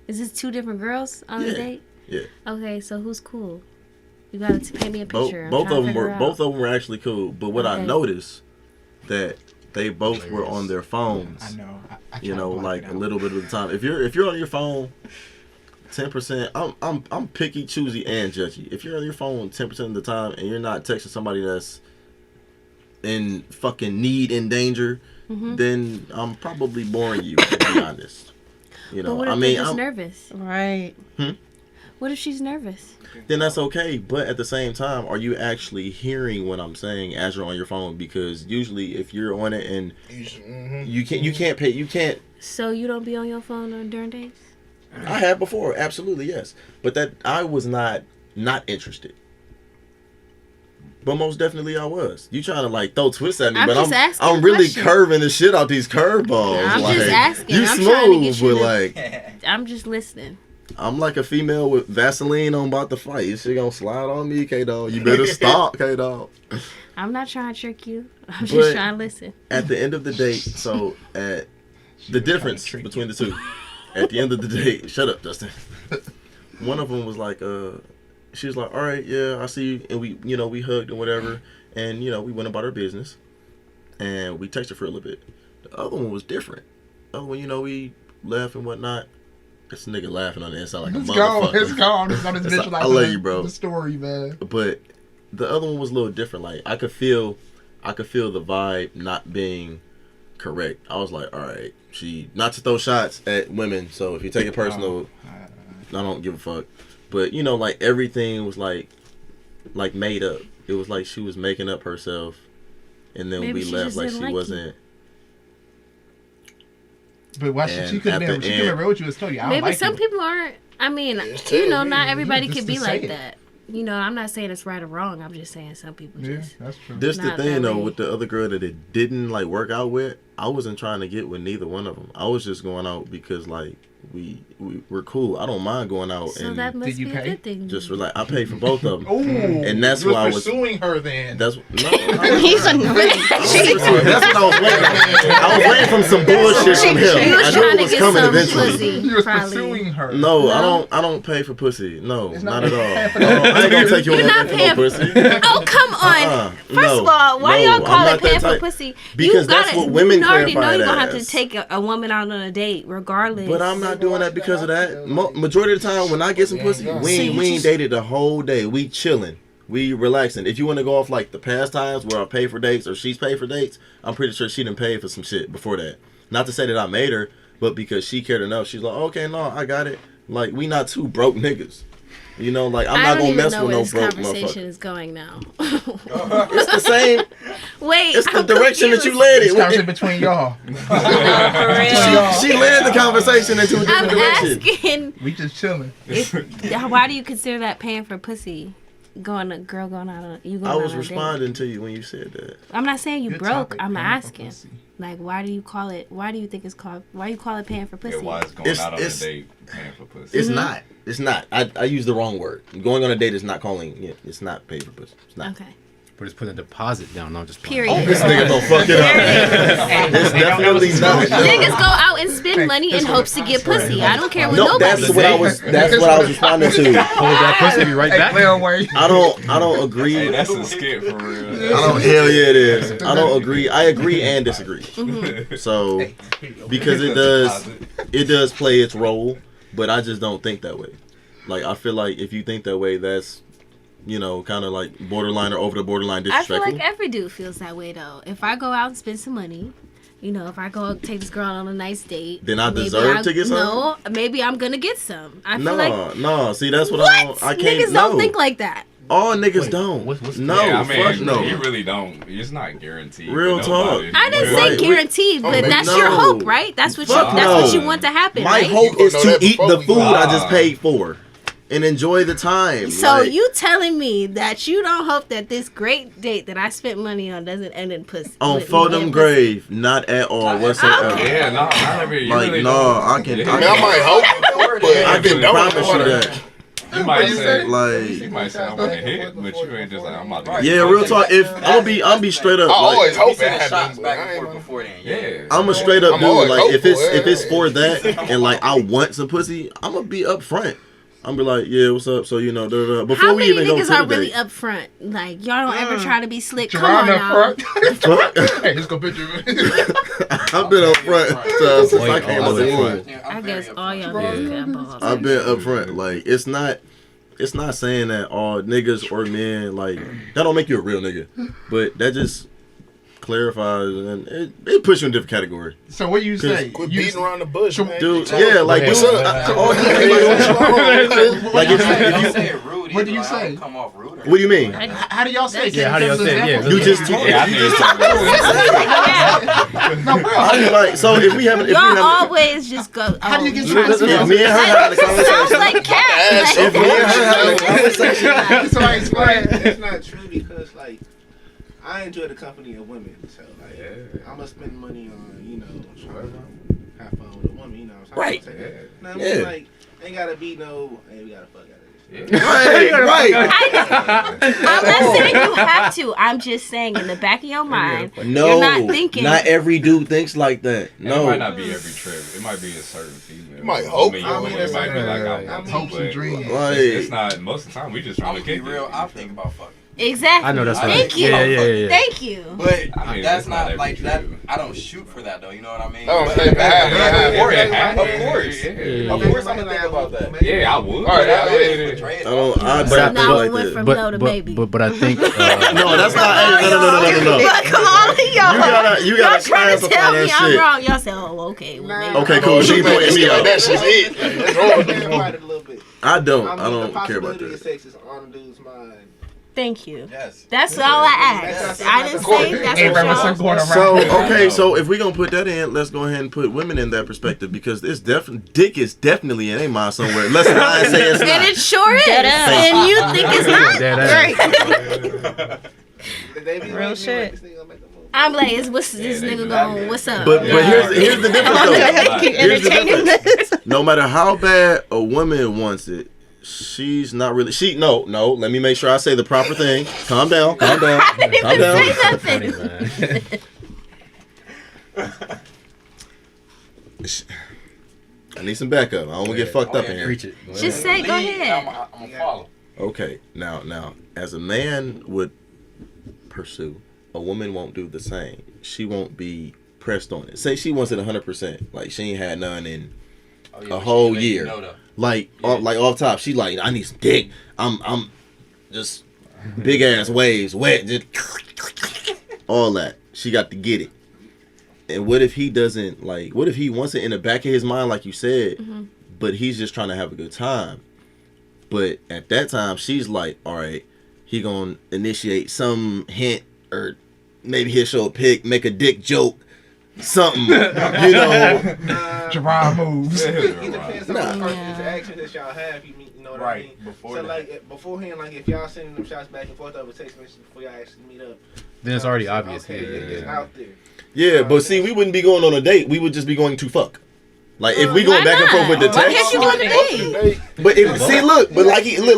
Is this 2 different girls on the date? Yeah. Okay, so who's cool? You gotta paint me a picture. Both of them were actually cool, but what I noticed that they both were on their phones. I know. You know, like a little bit of the time. If you're on your phone, 10%. I'm picky, choosy, and judgy. If you're on your phone 10% of the time and you're not texting somebody that's in fucking need and danger, then I'm probably boring you. To be honest, you know. But what if they're just nervous? Right. What if she's nervous? Then that's okay. But at the same time, are you actually hearing what I'm saying as you're on your phone? Because usually, if you're on it and you can't. So you don't be on your phone during dates? I have before, absolutely, yes. But that I was not interested. But most definitely I was. You trying to like throw twists at me, but I'm really curving the shit out these curveballs. I'm like, just asking. You smooth, but like I'm just listening. I'm like a female with Vaseline on about to fight. You shit gonna slide on me, K-Dog. You better stop, K-Dog. I'm not trying to trick you. I'm just trying to listen. At the end of the date, so at the difference between the two, at the end of the date, shut up, Justin. One of them was like, she was like, all right, yeah, I see you. And we hugged and whatever. And, we went about our business. And we texted for a little bit. The other one was different. The other one, we laughed and whatnot. This nigga laughing on the inside like a motherfucker. It's gone. It's not as visualizing. I love you, bro. The story, man. But the other one was a little different. Like, I could feel the vibe not being correct. I was like, all right, not to throw shots at women. So if you take it personal, I don't give a fuck. But like everything was like made up. It was like she was making up herself, and then we left like she wasn't. But why she could have been real with you and told you. Maybe some people aren't. I mean, not everybody could be like that. I'm not saying it's right or wrong. I'm just saying some people just. That's true. This the thing though with the other girl that it didn't like work out with. I wasn't trying to get with neither one of them. I was just going out because like we're cool. I don't mind going out. So and that must be a good thing. Just like I paid for both of them. Ooh, and that's why I was pursuing her. Then that's he's a that's what I was waiting. I was waiting from some bullshit from him. I knew it was coming eventually. You was pursuing her. No, I don't pay for pussy. No, not at all. I ain't gonna take you on that for pussy. Oh come on! First of all, why do y'all call it paying for pussy? Because that's what women already know you're gonna have to take a woman out on a date, regardless. But I'm not doing that because of that. Majority of the time, when I get some pussy, we ain't dated the whole day. We chilling. We relaxing. If you want to go off like the past times where I pay for dates or she's paid for dates, I'm pretty sure she done paid for some shit before that. Not to say that I made her, but because she cared enough, she's like, okay, no, I got it. Like, we not two broke niggas. Like, I'm not gonna mess with no broke motherfucker. This conversation is going now. It's the same. Wait, it's the direction that you led it. It's conversation between y'all. She led the conversation into a different direction. Asking. We just chilling. Why do you consider that paying for pussy? Going out on I was responding to you when you said that. I'm not saying you broke. I'm asking. Like, why do you call it? Why do you think it's called? Why do you call it paying for pussy? Yeah, why is going out on a date paying for pussy? It's not. It's not. I used the wrong word. Going on a date is not calling. Yeah, it's not paying for pussy. It's not. Okay. We're just putting a deposit down. No, just period. Oh, this nigga gonna fuck it up. It's definitely not. Niggas go out and spend money in hopes to get pussy. I don't care what nobody. That's what I was responding to. Hold that pussy, be right back. I don't agree. Hey, that's a skit for real. Hell yeah, it is. I don't agree. I agree and disagree. So because it does play its role, but I just don't think that way. Like, I feel like if you think that way, that's kind of like borderline or over the borderline disrespectful. I feel like every dude feels that way though. If I go out and spend some money, if I go take this girl on a nice date, then I deserve to get some. No, maybe I'm gonna get some. I feel like no. See, that's what I can't. Niggas don't think like that. All niggas don't. Fuck no. You really don't. It's not guaranteed. Real talk. I didn't say guaranteed, but that's your hope, right? That's what you want to happen. My hope is to eat the food I just paid for. and enjoy the time. So like, you telling me that you don't hope that this great date that I spent money on doesn't end in pussy? On for them grave, not at all whatsoever. Okay. Yeah, no, I like no, I can. I might hope, but I can promise you that. You might say, like, you might say I want to hit, but you ain't just like I'm about to. Yeah, real talk. If I'll be straight up. I always hope it it happens happens. before then. Yeah, I'm a straight up dude. Like if it's for it. that and like I want some pussy, I'm gonna be upfront. I'm be like, yeah, what's up? So you know, before how we many even go to niggas the are really date. upfront? Like y'all don't ever try to be slick. Come Jerron on now. Hey, let's go picture. I've been upfront since I came out the womb. I guess all y'all niggas got balls. I've been upfront. Like it's not saying that all niggas or men like that don't make you a real nigga, but that just clarifies and it puts you in a different category. So what you say? Quit beating around the bush, man. Dude, yeah, like dude, like if you what do you say? Come off rude. what do you mean? How do y'all say? Yeah, how do y'all say it? Yeah, You just talk. No, bro. I mean, like so if we haven't Y'all always just go. How do you get if me and her had a Sounds conversation, like cat. if me and her had a conversation, Somebody explain. It's not true because like I enjoy the company of women, so like I'm gonna spend money on trying to have fun with a woman, Right. I mean, like ain't gotta be no. Hey, we gotta fuck out of this. Right. I'm not saying you have to. I'm just saying in the back of your mind, No, you're not thinking. not every dude thinks like that. And No, it might not be every trip. It might be a certain female. You might hope. It I mean, might be like I want hopes to, and dreams. Right. It's not. Most of the time, we just trying I'm to gonna be kick real. it. I think about fucking. Exactly. I know that's right. Thank you. Yeah. Thank you. But I mean, that's it's not not like every that. trip. I don't shoot for that though. You know what I mean? I don't But think if that I- happens. Of course. Yeah. Of course, I'm gonna think about that. Yeah, I would. All right, I yeah. mean, I don't think Now like it went that. from no to maybe. But I think No, that's not. No. But come on, y'all. You Y'all gotta trying to clarify tell me that I'm shit. wrong. Y'all say, oh, okay. Well, maybe. Okay, cool. She pointed me out. That's just it. That's wrong. About it a little bit. I don't the care about possibility of that. sex is on a dude's mind. Thank you. Yes. That's all I asked. I didn't say that's what y'all. So okay, so if we gonna put that in, let's go ahead and put women in that perspective because it's dick is definitely in a mind somewhere. Let's not say it's And not. it sure is. Dead ass. And you think it's not? Right. Real shit. I'm like, what's this nigga going? What's up? But here's the difference though. Keep Here's the entertaining difference. this. No matter how bad a woman wants it, she's not really. No. Let me make sure I say the proper thing. Calm down. I didn't even Calm say down. nothing. I need some backup. I don't want to get fucked up in here. Preach it. Just say, go ahead. I'm gonna follow. Okay, now, as a man would pursue, a woman won't do the same. She won't be pressed on it. Say she wants it 100%. Like she ain't had none in a whole year. Like off top, she like, I need some dick. I'm just big ass waves, wet, just all that. She got to get it. And what if he doesn't like? What if he wants it in the back of his mind, like you said, but he's just trying to have a good time? But at that time, she's like, all right, he gonna initiate some hint, or maybe he'll show a pic, make a dick joke, something, you know. Jerron moves. It depends on the first interaction that y'all have. You know what I mean? So like beforehand, like if y'all sending them shots back and forth over text messages before y'all actually meet up, Then it's already obvious. Okay, it's out there. Yeah, but see, we wouldn't be going on a date. We would just be going to fuck. Like if we going Why back and forth with the not? Why text. can't you go on a date? But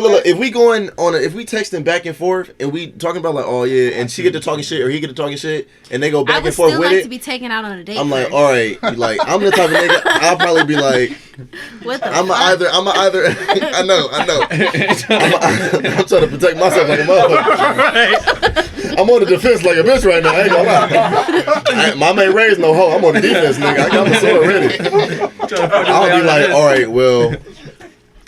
look. If we going on if we texting back and forth and we talking about like, oh yeah, and she get to talking shit or he get to talking shit and they go I back would and forth still with like it. to be taken out on a date. I'm like, first. all right, like I'm the type of nigga. I'll probably be like, What the I'm fuck? either. I know. I'm trying to protect myself like a motherfucker. I'm on the defense like a bitch right now. I ain't gonna lie. Mama ain't raised no hoe. I'm on the defense, nigga. I got my sword ready. I'll be like, all right, well,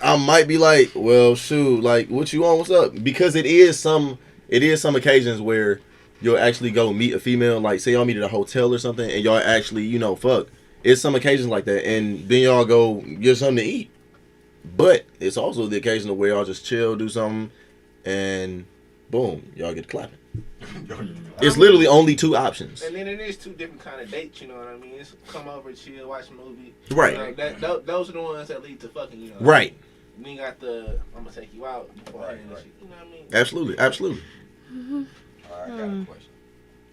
I might be like, well, shoot, like, what you on? What's up? Because it is some occasions where you'll actually go meet a female. Like, say y'all meet at a hotel or something, and y'all actually, fuck. It's some occasions like that, and then y'all go get something to eat. But it's also the occasion where y'all just chill, do something, and boom, y'all get clapping. It's literally only two options. And then it is two different kind of dates, you know what I mean? It's come over, chill, watch a movie. Right. Like those are the ones that lead to fucking, Right. we ain't got the I'm gonna take you out beforehand. Right. You know what I mean? Absolutely. Mm-hmm. All right, I got a question.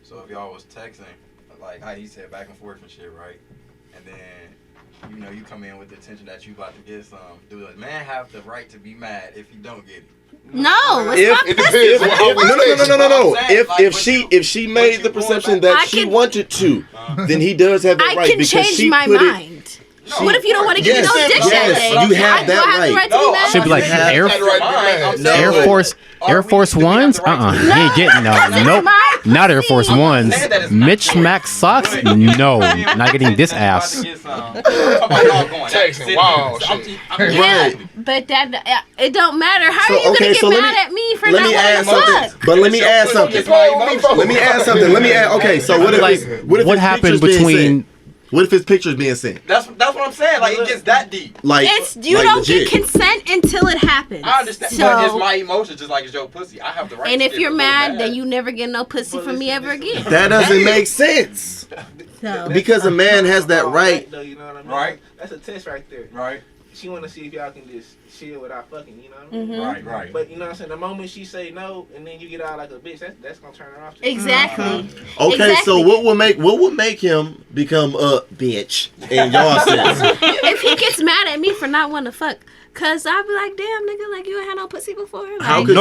So if y'all was texting, like how he said back and forth and shit, right? And then, you know, you come in with the intention that you about to get some. Do a man have the right to be mad if he don't get it? No, It depends. No. If she made the perception that she wanted to, then he does have that right. I can change my mind. What if you don't want to give me no dick that day? You have that right. Should be like Air Force Ones? He ain't getting no. Nope. Not Air Force Ones. Mitch Max socks? No. Not getting this ass. Yeah, but that it don't matter. How are you gonna get mad at me for not wanting to fuck? But let me add something. Okay, so what if what happened between? What if his picture's being sent? That's what I'm saying. Like it gets that deep. Like you don't get consent until it happens. I understand, but it's my emotions, just like it's your pussy. I have the right. And to if you're mad, then you never get no pussy from me ever again. That doesn't make sense. So. Because a man has that right. Though, you know what I mean? Right. That's a test right there. Right. She want to see if y'all can just chill without fucking, you know what I mean? Mm-hmm. Right. But you know what I'm saying? The moment she say no, and then you get out like a bitch, that's gonna turn her off. Exactly. Okay, so what will make him become a bitch in your sense? If he gets mad at me for not wanting to fuck, cause I'll be like, damn nigga, like you ain't had no pussy before. Like, How could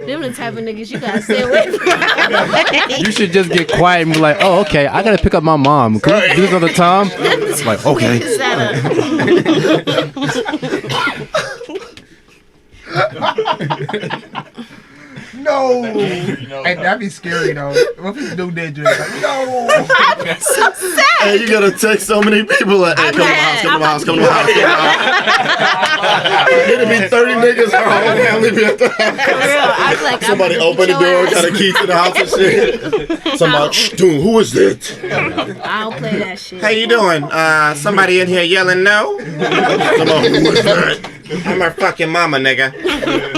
Them the type of niggas you gotta stay away from. You should just get quiet and be like, oh, okay, I gotta pick up my mom. Can we do this another time? It's like, okay. No. Hey, that'd be scary though. What if you do that drink? Like, no. That's so sad. Hey, you gotta text so many people like, hey, come to my house. It'll be 30 niggas, her whole family be at the house. Like, somebody open the door, got a key to the house and shit. Somebody, dude, who is that? I don't play that shit. How you doing? Somebody in here yelling no? Come on, who is that? I'm her fucking mama, nigga.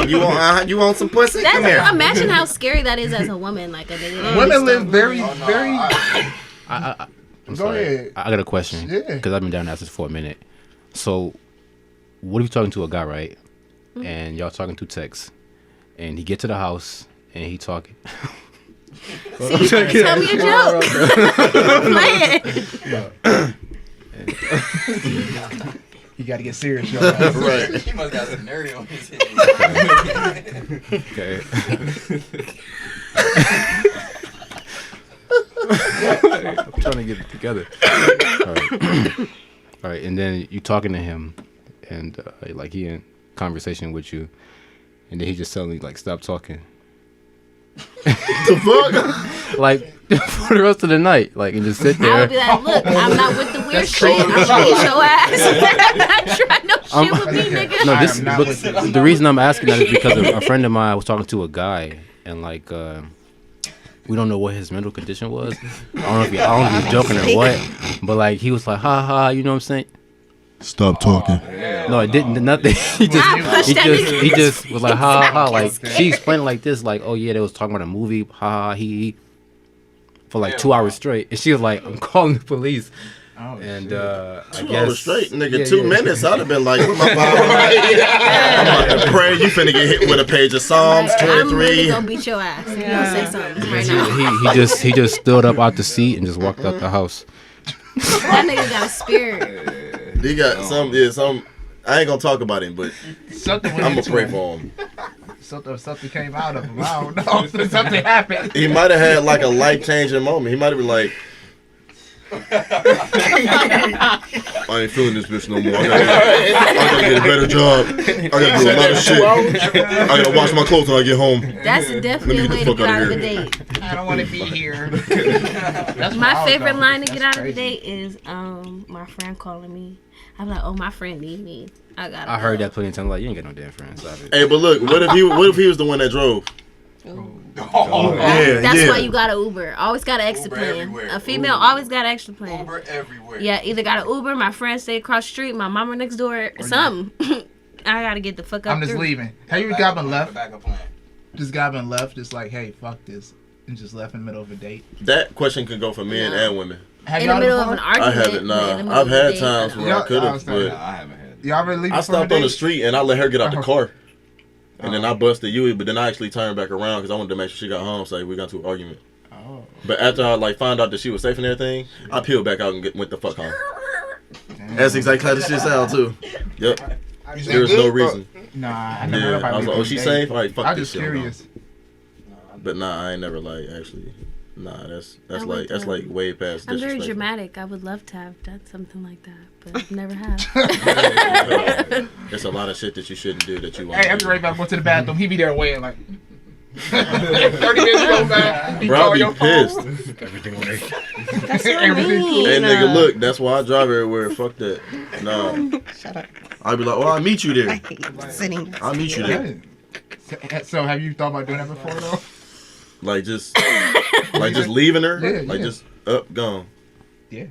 You want some pussy? Come here. Imagine how scary that is as a woman. Like a nigga. Women live very. I'm Go sorry. ahead. I got a question. Yeah. Because I've been down there for a minute. So, what if you're talking to a guy, right? Mm-hmm. And y'all talking through text, and he get to the house and he talking. See, tell me a joke. Play it. You gotta get serious, y'all. Right. He must got a scenario in his head. Okay. I'm trying to get it together. All right, and then you talking to him, and like he in conversation with you, and then he just suddenly like stop talking. The fuck? Like for the rest of the night, like and just sit there. I would be like, look, I'm not with the weird shit. I'm gonna beat your ass. Not try no shit with me, nigga. No, the reason I'm asking that is because a friend of mine was talking to a guy, and like we don't know what his mental condition was. I don't know if he's joking or what, but like he was like, ha ha, you know what I'm saying? Stop talking. No, it didn't. Nothing. He just was like, ha ha ha. Like she explained it like this, like, oh yeah, they was talking about a movie, ha ha he, for like 2 hours straight, and she was like, I'm calling the police. Oh, and I 2 guess, hours straight, nigga. 2 minutes, I'd have been like, where my Bible? I'm about to pray. You finna get hit with a page of Psalms 23. I'm really gonna beat your ass. You don't say something right now. he just stood up out the seat and just walked out the house. That nigga got a spirit. He got some. I ain't gonna talk about him, but I'm gonna pray for him. Something came out of him. I don't know. Something happened. He might have had like a life changing moment. He might have been like, I ain't feeling this bitch no more. I gotta get a better job. I gotta do a lot of shit. I gotta wash my clothes when I get home. That's definitely a way to get out of the date. I don't want to be here. My favorite line to get out of the date is my friend calling me. I'm like, oh, my friend need me. I heard that plenty of times. Like, you ain't got no damn friends. Hey, but look, what if he was the one that drove? Oh, Yeah, That's yeah. why you got an Uber. Always got an extra Uber plan. everywhere. A female always got an extra plan. Uber everywhere. Yeah, either got an Uber, my friend stay across the street, my mama next door, something. I gotta get the fuck up. I'm just through. leaving. Have you got been left? Backup plan. Just got been left, just like, hey, fuck this, and just left in the middle of a date. That question can go for men No. and women. Have In the y'all middle before? of an I argument. haven't. but in the Nah, middle I've of a had date, times no. where I Yeah, could I have, was Nah, but I haven't had. Y'all ever leave I before a stopped on the date? street and I let her get out the car. And then Oh. I busted you, but then I actually turned back around because I wanted to make sure she got home, so we got into an argument. Oh. But after I like found out that she was safe and everything, I peeled back out and went the fuck home. That's exactly how this shit sound too. Yep. There was no reason. Nah, I never heard Yeah, about I was like, oh, she safe? All right, fuck I'm this just shit. I'm gone. curious. But nah, I ain't never like actually. Nah, that's I would, that's like way past I'm very disrespectful. dramatic. I would love to have done something like that, but never have. There's a lot of shit that you shouldn't do that you want. Hey, I'm right back. Go to the bathroom. He be there waiting like 30 minutes go back. He Bro, call I'll your be phone. pissed. Everything on there. That's what I Everything mean. Hey nigga, look, that's why I drive everywhere. Fuck that. Nah. Shut up. I'll be like, oh, I'll meet you I there. hate sitting. I'll meet you there. So have you thought about doing that before though? Like just leaving her. Yeah, like yeah. just up, gone. Yeah.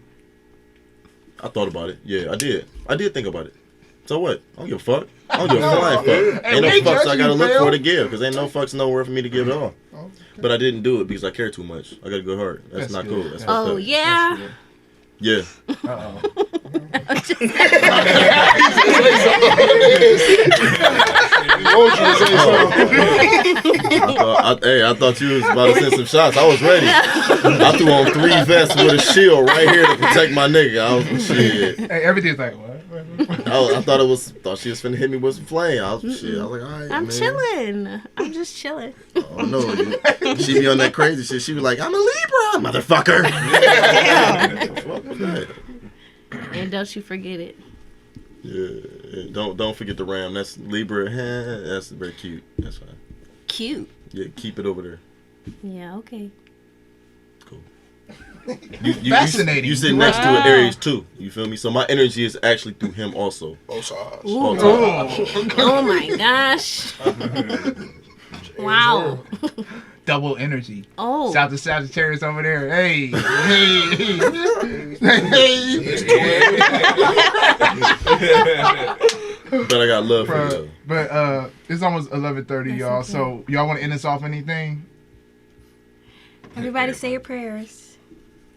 I thought about it. Yeah, I did. I did think about it. So what? I don't give a fuck. I don't give a flying fuck. Hey, Ain't no we ain't fucks I judging gotta you, look Phil. for to give, because ain't no fucks nowhere for me to give at all. But I didn't do it because I care too much. I gotta go hard. That's not good. cool. That's Oh, fucked up. yeah. Yeah. Uh-oh. I thought you was about to send some shots. I was ready. I threw on 3 vests with a shield right here to protect my nigga. I was shit. Hey, everything's like what? I thought she was finna hit me with some flame. I was shit. I was like, all right, I'm man. chilling. I'm just chilling. Oh no, she be on that crazy shit. She was like, I'm a Libra, motherfucker. Fuck was that? And don't you forget it. Yeah, don't forget the Ram. That's Libra. That's very cute. That's fine. Cute. Yeah, keep it over there. Yeah, okay. Cool. Fascinating. You sit next to an Aries too. You feel me? So my energy is actually through him also. Both sides. All time. Oh my gosh. Wow. Double energy. Oh. South to Sagittarius over there. Hey, hey. But I got love for you. Bruh, Though. but it's almost 11:30, That's y'all. okay. So y'all want to end us off anything? Everybody say your prayers.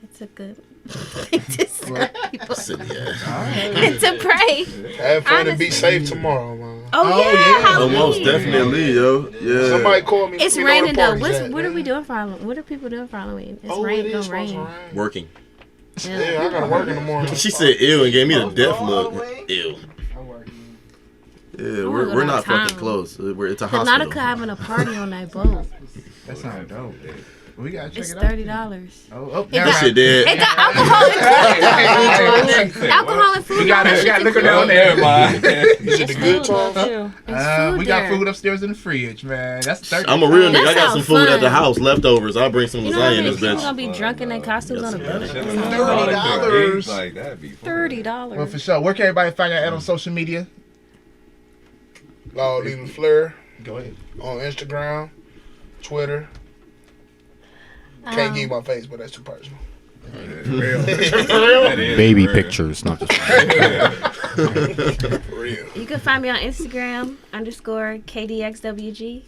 That's a good thing to say. People. Silly ass. And to pray. Have fun and be Honestly. safe tomorrow, man. Oh, Oh, yeah. yeah. Halloween. Most definitely, yo. Yeah. Somebody call me. It's let me know where raining the though. party's What at, are we man. doing for Halloween? What are people doing for Halloween? It's Oh, rain. it is No supposed to rain. rain. Working. Yeah, I gotta work in the morning. She said ew and gave me the death look. Ew. I'm working. Yeah, wanna we're go not downtown. fucking close. It's a Cause hospital. Nautica having a party on that boat. That sounds dope. We gotta check It's it out. $30. Oh, It never got- Shit mind. dead. It got alcohol included. Alcohol and food. We got down there. liquor down there. Is it the It's good food time? though, too. It's food We got there. food upstairs in the fridge, man. That's 30. I'm a real nigga. I got sounds some food at the fun. house, leftovers. I'll bring some You know how lasagna in many this people bitch. gonna be drunk in their costumes on a boat? $30. Like that'd be fun. $30. Well, for sure. Where can everybody find you at on social media? Law Leaving Flair Go ahead. on Instagram, Twitter. Can't give you my face, but that's too personal. Baby pictures, not just. For real. You can find me on Instagram _KDXWG.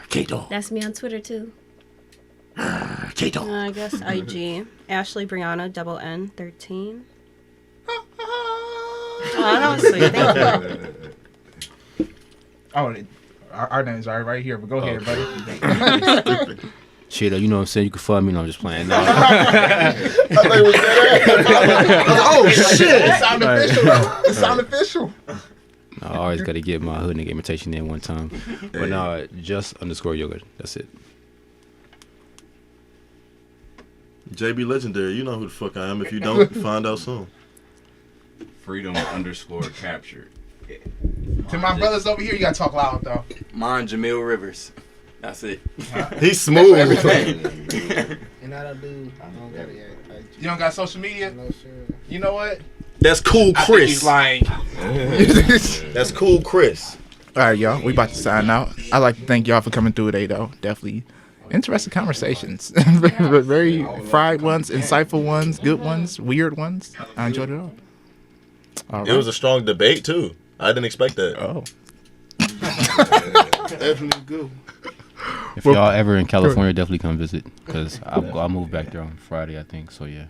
Kato. That's me on Twitter too. Kato. I guess IG. Ashley Brianna, N13. Honestly, thank you. Oh, our names are right here, but go ahead, buddy. Shit, you know what I'm saying? You can fuck me. No, I'm just playing. No. Oh shit. It sound official, though. It sound official. I always got to get my hood nigga imitation in one time. But no, just _yoga. That's it. JB Legendary, you know who the fuck I am. If you don't, find out soon. Freedom _captured. To my brothers over here, you gotta talk loud, though. Mine, Jamil Rivers. That's it. He's smooth. And I don't got it yet. You don't got social media? No, sure. You know what? That's cool, I think Chris. he's lying. That's cool, Chris. All right, y'all. We about to sign out. I'd like to thank y'all for coming through today, though. Definitely interesting conversations. Very fried ones, insightful ones, good ones, weird ones. I enjoyed it all. It was a strong debate, too. I didn't expect that. Oh. Definitely good. If y'all ever in California, definitely come visit because I'll move back there on Friday, I think. So yeah.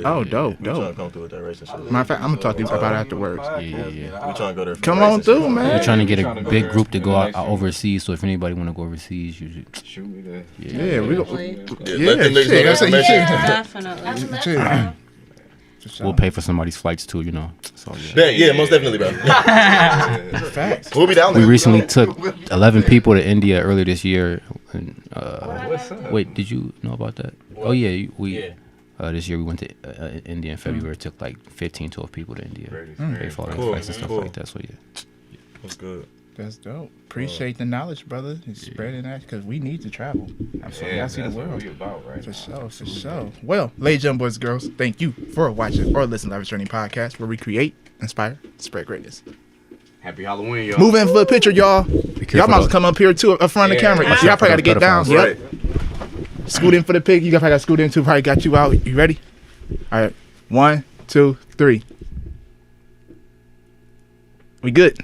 Oh, dope. We trying to come through with that racing shit. Matter of fact, I'm gonna talk to you about it afterwards. Yeah. We trying to go there. Come on through, man. We're trying to get a big group to go out overseas. So if anybody want to go overseas, you should shoot me there. Yeah, we go. Let them niggas know information. Definitely. We'll pay for somebody's flights too, So Yeah, most definitely, bro. Facts. We'll be down there. We recently took 11 people to India earlier this year. And, What's up? wait, did you know about that? Oh yeah, this year we went to India in February. Took like 15, 12 people to India. Pay for all their flights and stuff like that. So yeah, That's good. That's dope. Appreciate the knowledge, brother. Spreading that because we need to travel. Absolutely, I see the world. For sure. Well, ladies and gentlemen, boys and girls, thank you for watching or listening to Lavish Journey podcast, where we create, inspire, spread greatness. Happy Halloween, y'all. Move in for the picture, y'all. Y'all might come up here too, up front of the camera. Y'all probably got to get down. Yep. Scoot in for the pic. You probably got to scoot in too. Probably got you out. You ready? All right. 1, 2, 3. We good.